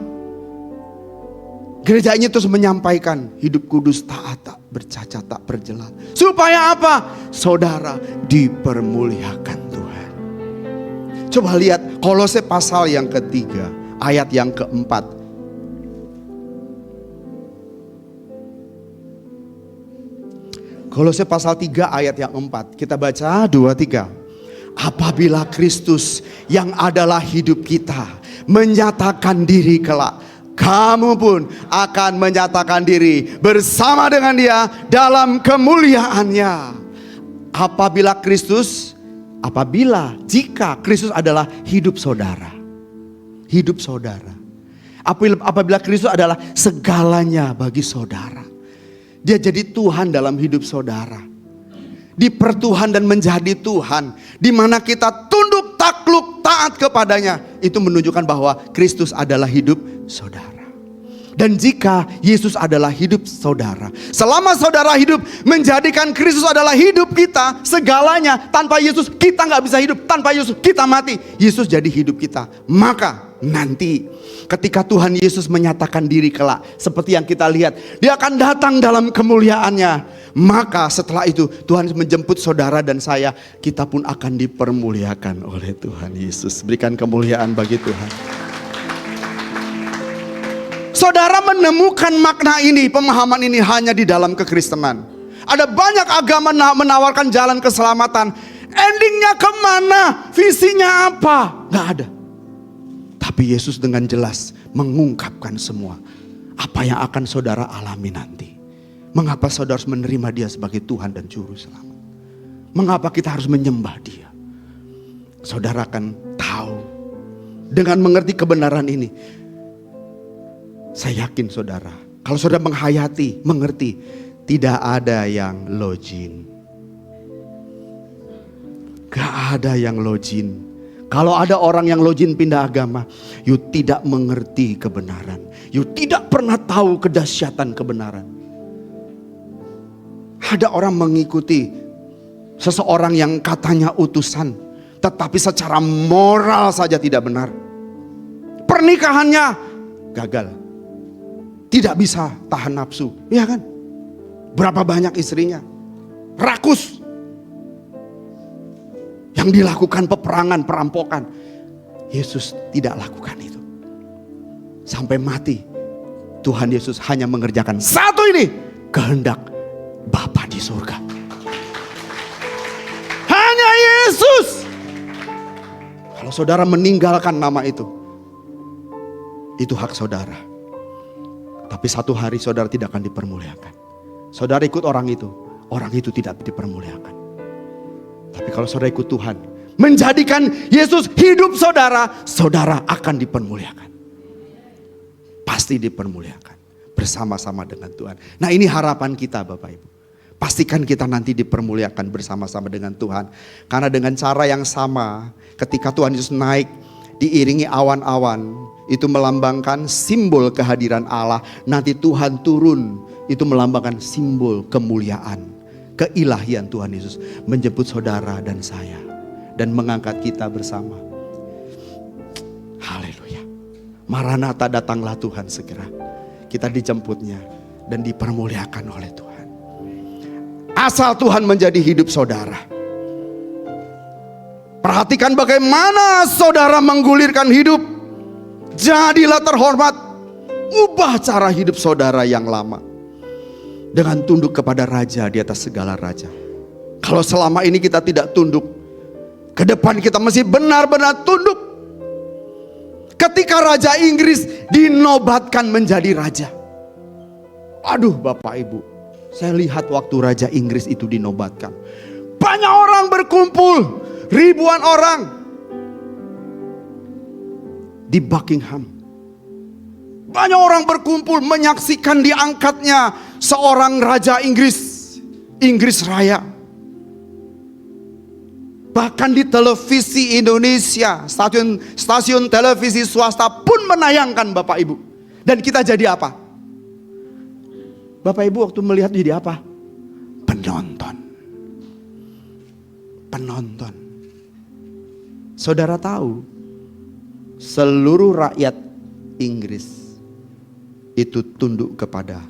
Gereja ini terus menyampaikan hidup kudus, taat, tak bercacat, tak bercela. Supaya apa? Saudara dipermuliakan Tuhan. Coba lihat Kolose pasal yang ketiga, ayat yang keempat. Kolose pasal 3 ayat yang 4. Kita baca 2, 3. Apabila Kristus yang adalah hidup kita menyatakan diri kelak, kamu pun akan menyatakan diri bersama dengan Dia dalam kemuliaannya. Jika Kristus adalah hidup saudara. Hidup saudara. Apabila Kristus adalah segalanya bagi saudara. Dia jadi Tuhan dalam hidup saudara. Dipertuhan dan menjadi Tuhan, di mana kita tunduk, takluk, taat kepadanya. Itu menunjukkan bahwa Kristus adalah hidup saudara. Dan jika Yesus adalah hidup saudara, selama saudara hidup menjadikan Kristus adalah hidup kita, segalanya. Tanpa Yesus kita gak bisa hidup, tanpa Yesus kita mati. Yesus jadi hidup kita. Maka nanti ketika Tuhan Yesus menyatakan diri kelak, seperti yang kita lihat, Dia akan datang dalam kemuliaannya. Maka setelah itu Tuhan menjemput saudara dan saya, kita pun akan dipermuliakan oleh Tuhan Yesus. Berikan kemuliaan bagi Tuhan. Saudara menemukan makna ini, pemahaman ini hanya di dalam kekristenan. Ada banyak agama menawarkan jalan keselamatan. Endingnya kemana? Visinya apa? Gak ada. Tapi Yesus dengan jelas mengungkapkan semua apa yang akan saudara alami nanti. Mengapa saudara harus menerima Dia sebagai Tuhan dan Juru Selamat? Mengapa kita harus menyembah Dia? Saudara akan tahu. Dengan mengerti kebenaran ini, saya yakin saudara, kalau saudara menghayati, mengerti, Tidak ada yang login. Gak ada yang login. Kalau ada orang yang login pindah agama, you tidak mengerti kebenaran. You tidak pernah tahu kedahsyatan kebenaran. Ada orang mengikuti seseorang yang katanya utusan, tetapi secara moral saja tidak benar. Pernikahannya gagal. Tidak bisa tahan nafsu, ya kan? Berapa banyak istrinya rakus. Yang dilakukan peperangan, perampokan. Yesus tidak lakukan itu. Sampai mati, Tuhan Yesus hanya mengerjakan satu ini, kehendak Bapa di surga. Hanya Yesus. Kalau saudara meninggalkan nama itu hak saudara. Tapi satu hari saudara tidak akan dipermuliakan. Saudara ikut orang itu tidak dipermuliakan. Tapi kalau saudara ikut Tuhan, menjadikan Yesus hidup saudara, saudara akan dipermuliakan. Pasti dipermuliakan bersama-sama dengan Tuhan. Nah, ini harapan kita Bapak Ibu. Pastikan kita nanti dipermuliakan bersama-sama dengan Tuhan. Karena dengan cara yang sama, ketika Tuhan Yesus naik diiringi awan-awan, itu melambangkan simbol kehadiran Allah. Nanti Tuhan turun, itu melambangkan simbol kemuliaan, keilahian Tuhan Yesus menjemput saudara dan saya dan mengangkat kita bersama. Haleluya. Maranatha, datanglah Tuhan segera. Kita dijemputnya dan dipermuliakan oleh Tuhan. Asal Tuhan menjadi hidup saudara. Perhatikan bagaimana saudara menggulirkan hidup. Jadilah terhormat. Ubah cara hidup saudara yang lama dengan tunduk kepada raja di atas segala raja. Kalau selama ini kita tidak tunduk, ke depan kita mesti benar-benar tunduk. Ketika Raja Inggris dinobatkan menjadi raja. Aduh Bapak Ibu, saya lihat waktu Raja Inggris itu dinobatkan. Banyak orang berkumpul, ribuan orang di Buckingham. Banyak orang berkumpul menyaksikan diangkatnya seorang Raja Inggris, Inggris Raya. Bahkan di televisi Indonesia, stasiun televisi swasta pun menayangkan Bapak Ibu. Dan kita jadi apa? Bapak Ibu waktu melihat jadi apa? Penonton. Penonton. Saudara tahu, seluruh rakyat Inggris itu tunduk kepada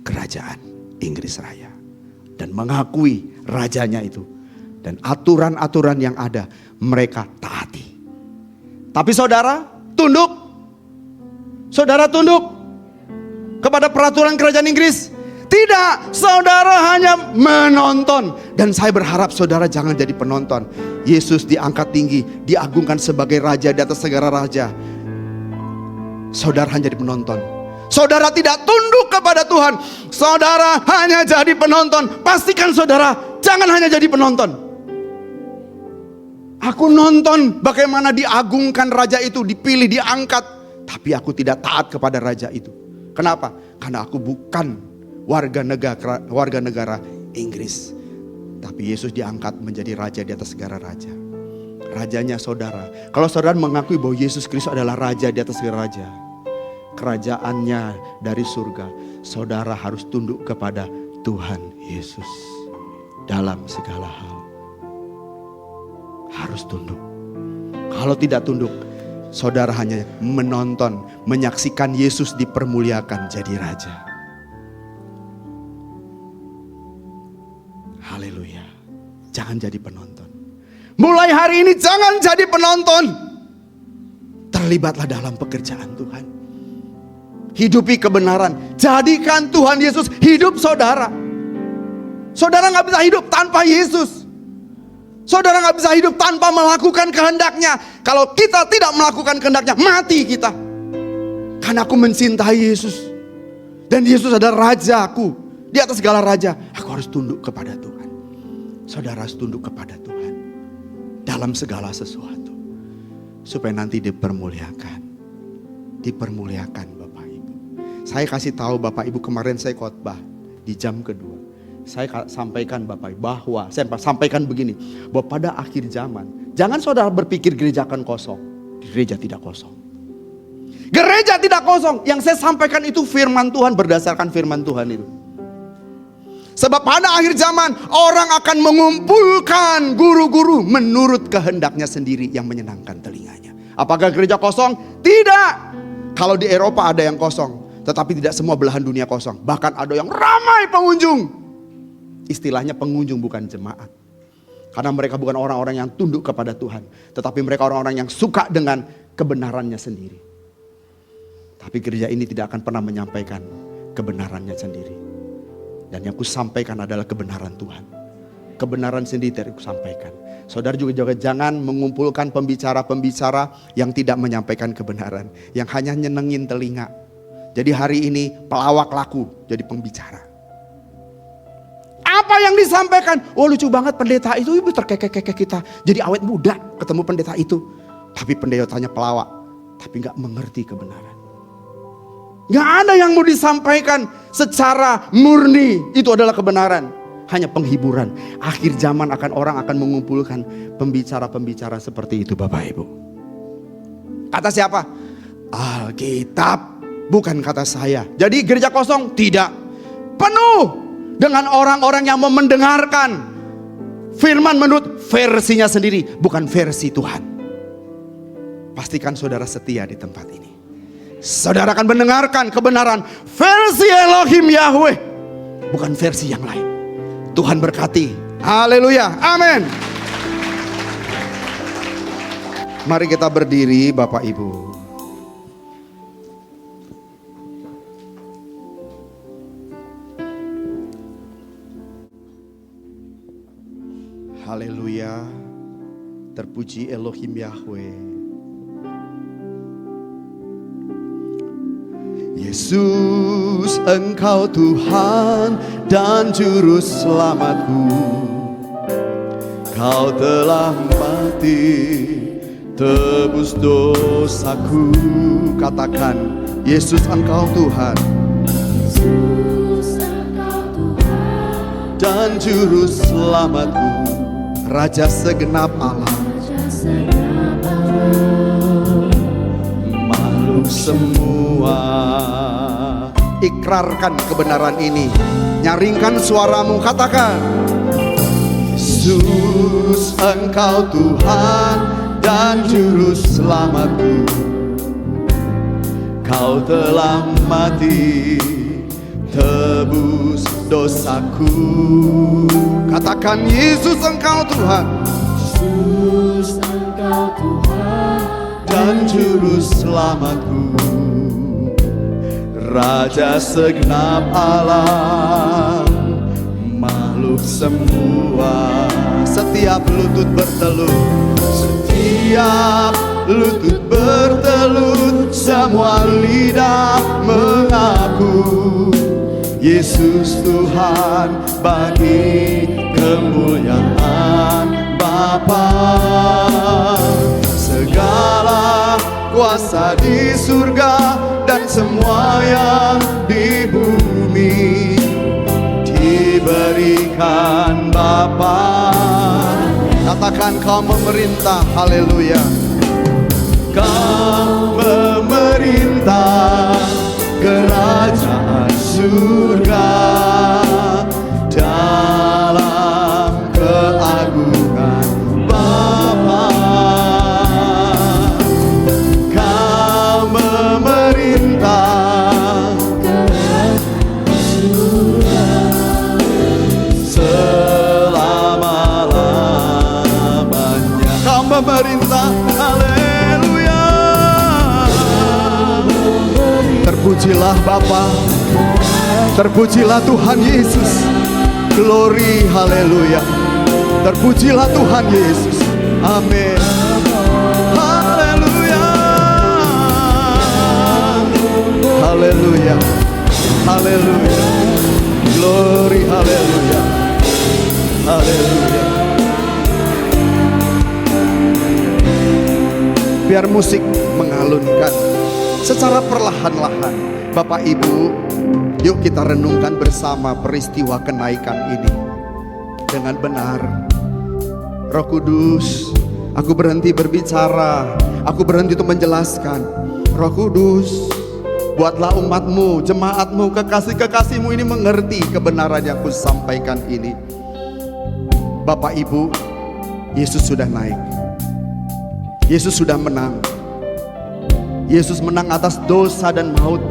kerajaan Inggris Raya dan mengakui rajanya itu, dan aturan-aturan yang ada mereka taati. Tapi saudara tunduk? Saudara tunduk kepada peraturan kerajaan Inggris? Tidak, saudara hanya menonton. Dan saya berharap saudara jangan jadi penonton. Yesus diangkat tinggi, diagungkan sebagai raja di atas segala raja. Saudara hanya jadi penonton. Saudara tidak tunduk kepada Tuhan, saudara hanya jadi penonton. Pastikan saudara jangan hanya jadi penonton. Aku nonton bagaimana diagungkan raja itu, dipilih, diangkat, tapi aku tidak taat kepada raja itu. Kenapa? Karena aku bukan warga negara Inggris. Tapi Yesus diangkat menjadi raja di atas segala raja. Rajanya saudara. Kalau saudara mengakui bahwa Yesus Kristus adalah raja di atas segala raja, kerajaannya dari surga, saudara harus tunduk kepada Tuhan Yesus dalam segala hal. Harus tunduk. Kalau tidak tunduk, saudara hanya menonton, menyaksikan Yesus dipermuliakan jadi raja. Haleluya. Jangan jadi penonton. Mulai hari ini jangan jadi penonton. Terlibatlah dalam pekerjaan Tuhan. Hidupi kebenaran. Jadikan Tuhan Yesus hidup saudara. Saudara gak bisa hidup tanpa Yesus. Saudara gak bisa hidup tanpa melakukan kehendaknya. Kalau kita tidak melakukan kehendaknya, mati kita. Karena aku mencintai Yesus. Dan Yesus adalah rajaku. Di atas segala raja, aku harus tunduk kepada Tuhan. Saudara harus tunduk kepada Tuhan dalam segala sesuatu, supaya nanti dipermuliakan. Dipermuliakan Bapak Ibu. Saya kasih tahu Bapak Ibu, kemarin saya khotbah di jam kedua, saya sampaikan Bapak bahwa saya sampaikan begini, bahwa pada akhir zaman, jangan saudara berpikir gereja akan kosong. Gereja tidak kosong. Gereja tidak kosong. Yang saya sampaikan itu firman Tuhan, berdasarkan firman Tuhan itu. Sebab pada akhir zaman orang akan mengumpulkan guru-guru menurut kehendaknya sendiri yang menyenangkan telinganya. Apakah gereja kosong? Tidak. Kalau di Eropa ada yang kosong, tetapi tidak semua belahan dunia kosong. Bahkan ada yang ramai pengunjung. Istilahnya pengunjung bukan jemaat. Karena mereka bukan orang-orang yang tunduk kepada Tuhan, tetapi mereka orang-orang yang suka dengan kebenarannya sendiri. Tapi gereja ini tidak akan pernah menyampaikan kebenarannya sendiri. Dan yang ku sampaikan adalah kebenaran Tuhan. Kebenaran sendiri yang ku sampaikan. Saudara juga jangan mengumpulkan pembicara-pembicara yang tidak menyampaikan kebenaran. Yang hanya nyenengin telinga. Jadi hari ini pelawak laku jadi pembicara. Apa yang disampaikan? Oh lucu banget pendeta itu, ibu terkekek-kekek kita. Jadi awet muda ketemu pendeta itu. Tapi pendetanya pelawak. Tapi gak mengerti kebenaran. Gak ada yang mau disampaikan secara murni. Itu adalah kebenaran. Hanya penghiburan. Akhir zaman orang akan mengumpulkan pembicara-pembicara seperti itu Bapak Ibu. Kata siapa? Alkitab. Bukan kata saya. Jadi gereja kosong? Tidak. Penuh dengan orang-orang yang mau mendengarkan firman menurut versinya sendiri. Bukan versi Tuhan. Pastikan saudara setia di tempat ini. Saudara akan mendengarkan kebenaran versi Elohim Yahweh, bukan versi yang lain. Tuhan berkati. Haleluya. Amin. Mari kita berdiri Bapak Ibu. Haleluya. Terpuji Elohim Yahweh. Yesus, Engkau Tuhan dan Juru Selamatku. Kau telah mati, tebus dosaku. Katakan, Yesus Engkau Tuhan, Yesus Engkau Tuhan dan Juru Selamatku, Raja segenap alam, Raja segenap alam. makhluk semua. Ikrarkan kebenaran ini. Nyaringkan suaramu, katakan, Yesus Engkau Tuhan dan Juru Selamatku. Kau telah mati, tebus dosaku. Katakan, Yesus Engkau Tuhan Yesus Engkau Tuhan dan Juru Selamatku, Raja segenap alam, makhluk semua. Setiap lutut bertelut, setiap lutut bertelut, semua lidah mengaku Yesus Tuhan bagi kemuliaan Bapa. Segala kuasa di surga dan semua yang di bumi diberikan Bapa. Katakan, Kau memerintah. Haleluya. Kau memerintah kerajaan surga dalam keagungan Bapa. Kau memerintah selama-lamanya. Kau memerintah. Haleluya. Terpujilah Bapa, terpujilah Tuhan Yesus. Glory, haleluya. Terpujilah Tuhan Yesus. Amin. Haleluya. Haleluya. Haleluya. Glory, haleluya. Haleluya. Biar musik mengalunkan secara perlahan-lahan. Bapak Ibu, Yuk kita renungkan bersama peristiwa kenaikan ini dengan benar. Roh Kudus, aku berhenti berbicara, aku berhenti untuk menjelaskan. Roh Kudus, buatlah umatmu, jemaatmu, kekasih-kekasihmu ini mengerti kebenaran yang aku sampaikan ini. Bapak Ibu, Yesus sudah naik. Yesus sudah menang. Yesus menang atas dosa dan maut.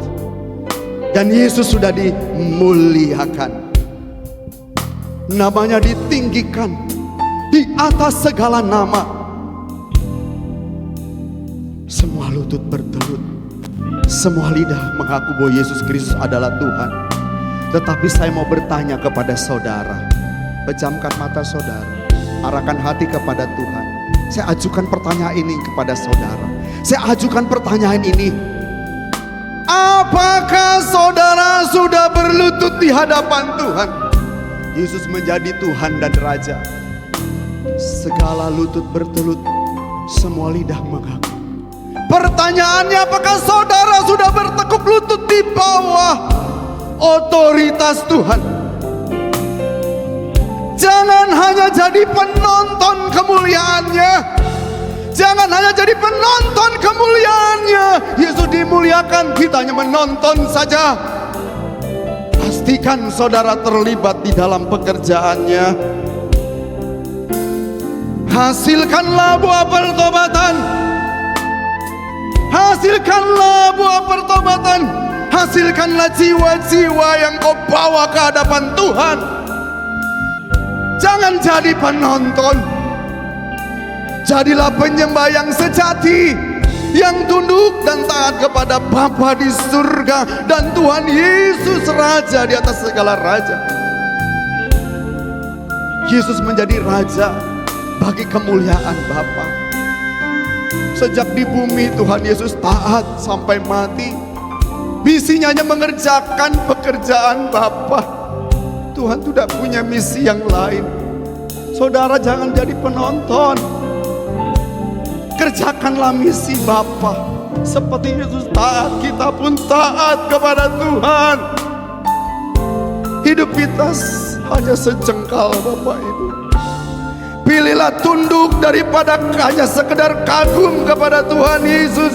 Dan Yesus sudah dimuliakan. Namanya ditinggikan di atas segala nama. Semua lutut bertelut, semua lidah mengaku bahwa Yesus Kristus adalah Tuhan. Tetapi saya mau bertanya kepada saudara. Pejamkan mata saudara, arahkan hati kepada Tuhan. Saya ajukan pertanyaan ini kepada saudara. Saya ajukan pertanyaan ini. Apakah saudara sudah berlutut di hadapan Tuhan? Yesus menjadi Tuhan dan Raja. Segala lutut bertelut, semua lidah mengaku. Pertanyaannya, apakah saudara sudah bertekuk lutut di bawah otoritas Tuhan? Jangan hanya jadi penonton kemuliaannya. Jangan hanya jadi penonton kemuliaannya. Yesus dimuliakan, kita hanya menonton saja. Pastikan saudara terlibat di dalam pekerjaannya. Hasilkanlah buah pertobatan. Hasilkanlah buah pertobatan. Hasilkanlah jiwa-jiwa yang kau bawa ke hadapan Tuhan. Jangan jadi penonton. Jadilah penyembah yang sejati, yang tunduk dan taat kepada Bapa di surga dan Tuhan Yesus Raja di atas segala raja. Yesus menjadi Raja bagi kemuliaan Bapa. Sejak di bumi Tuhan Yesus taat sampai mati. Misinya hanya mengerjakan pekerjaan Bapa. Tuhan tidak punya misi yang lain. Saudara jangan jadi penonton. Kerjakanlah misi Bapa. Seperti Yesus taat, kita pun taat kepada Tuhan. Hidup kita hanya sejengkal Bapak Ibu. Pilihlah tunduk daripada hanya sekedar kagum kepada Tuhan Yesus.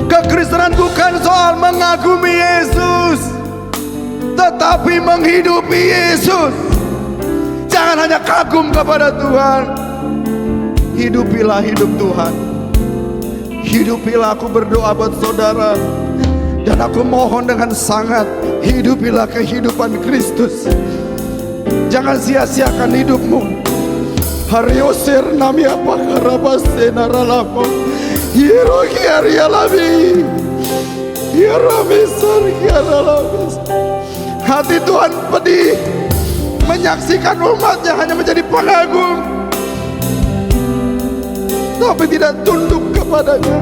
Kekristenan bukan soal mengagumi Yesus, tetapi menghidupi Yesus. Jangan hanya kagum kepada Tuhan. Hidupilah hidup Tuhan. Hidupilah, aku berdoa buat saudara. Dan aku mohon dengan sangat, hidupilah kehidupan Kristus. Jangan sia-siakan hidupmu. Harioser nami apa karabasena ralamo. Hiro kiaria labi. Hiro besar kiara labis. Hati Tuhan pedih menyaksikan umatnya hanya menjadi pengagum, tapi tidak tunduk kepadanya.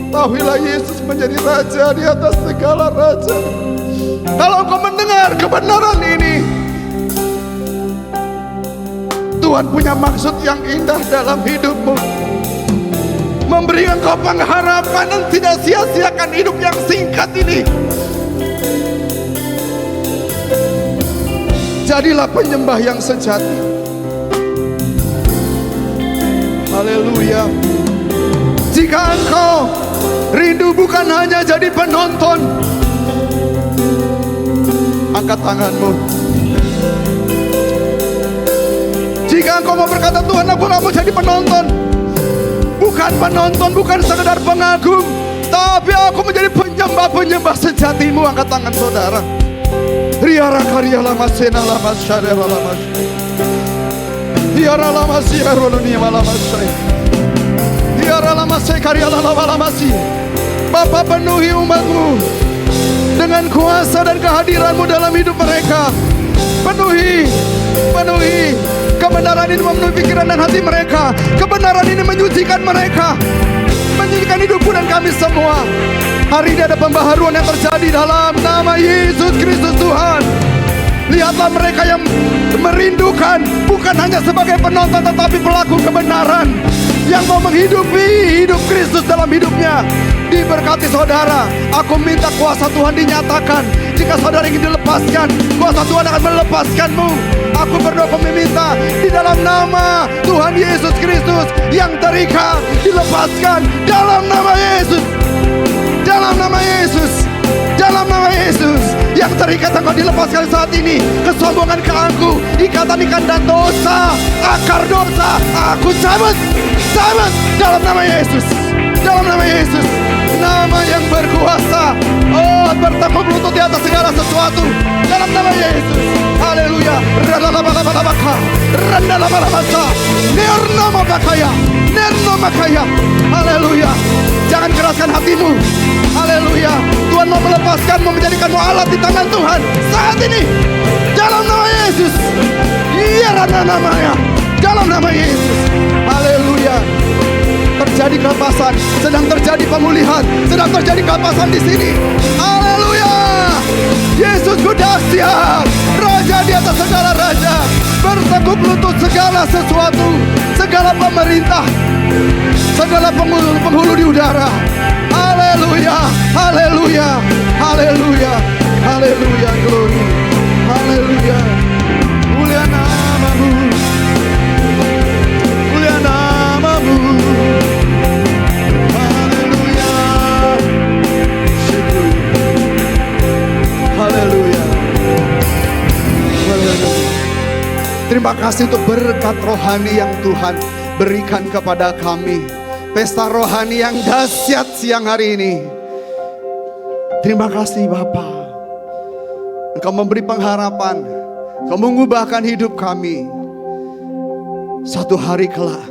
Tahuilah Yesus menjadi Raja di atas segala raja. Kalau kau mendengar kebenaran ini, Tuhan punya maksud yang indah dalam hidupmu, memberikan kau pengharapan dan tidak sia-siakan hidup yang singkat ini. Jadilah penyembah yang sejati. Haleluya. Jika engkau rindu bukan hanya jadi penonton, angkat tanganmu. Jika engkau mau berkata, Tuhan aku gak mau jadi penonton, bukan penonton, bukan sekedar pengagum, tapi aku menjadi penyembah-penyembah sejatimu, angkat tangan saudara. Riara karya lama sena lama syareh lama Riara lama siaru dunia lama syareh. Riara lama karya lama sih. Bapa, penuhi umatmu dengan kuasa dan kehadiranmu dalam hidup mereka. Penuhi kebenaran ini, memenuhi pikiran dan hati mereka. Kebenaran ini menyucikan mereka, menyucikan hidupku dan kami semua. Hari ini ada pembaharuan yang terjadi dalam nama Yesus Kristus Tuhan. Lihatlah mereka yang merindukan bukan hanya sebagai penonton tetapi pelaku kebenaran. yang mau menghidupi hidup Kristus dalam hidupnya. Diberkati saudara. Aku minta kuasa Tuhan dinyatakan. Jika saudara ingin dilepaskan, kuasa Tuhan akan melepaskanmu. Aku berdoa meminta di dalam nama Tuhan Yesus Kristus yang terikat dilepaskan dalam nama Yesus. Dalam nama Yesus. Dalam nama Yesus. Yang terikat engkau dilepaskan saat ini. Kesombongan keangku, ikatan-ikatan dan dosa, akar dosa, aku cabut. Cabut dalam nama Yesus. Dalam nama Yesus. Nama yang berkuasa. Oh, bertekuk lutut di atas segala sesuatu. Dalam nama Yesus. Haleluya. Radalabalabaka. Randalabalabasa. Nirnama bakaya. Nirnama kaya. Haleluya. Jangan keraskan hatimu. Haleluya. Tuhan mau melepaskanmu, menjadikanmu alat di tangan Tuhan saat ini. Dalam nama Yesus. Iya, namanya. Dalam nama Yesus. Haleluya. Terjadi kelepasan, sedang terjadi pemulihan, sedang terjadi kelepasan di sini. Haleluya. Yesusku dahsyat, Raja di atas segala raja, bertekuk lutut segala sesuatu, segala pemerintah, segala penghulu di udara. Haleluya, haleluya, haleluya, haleluya, glory, haleluya. Mulia namamu, mulia namamu. Haleluya, syukur. Haleluya, haleluya. Terima kasih untuk berkat rohani yang Tuhan berikan kepada kami. Pesta rohani yang dahsyat siang hari ini. Terima kasih Bapa. Engkau memberi pengharapan. Engkau mengubahkan hidup kami. Satu hari kelak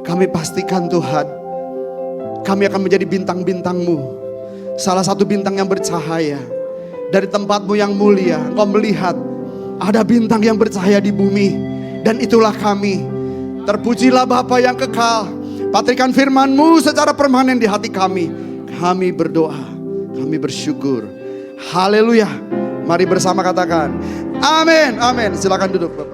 kami pastikan Tuhan, kami akan menjadi bintang-bintang-Mu. Salah satu bintang yang bercahaya. Dari tempat-Mu yang mulia, Engkau melihat ada bintang yang bercahaya di bumi. Dan itulah kami. Terpujilah Bapa yang kekal. Patrikan firman-Mu secara permanen di hati kami. Kami berdoa, kami bersyukur. Haleluya. Mari bersama katakan amin, amin. Silakan duduk Bapak.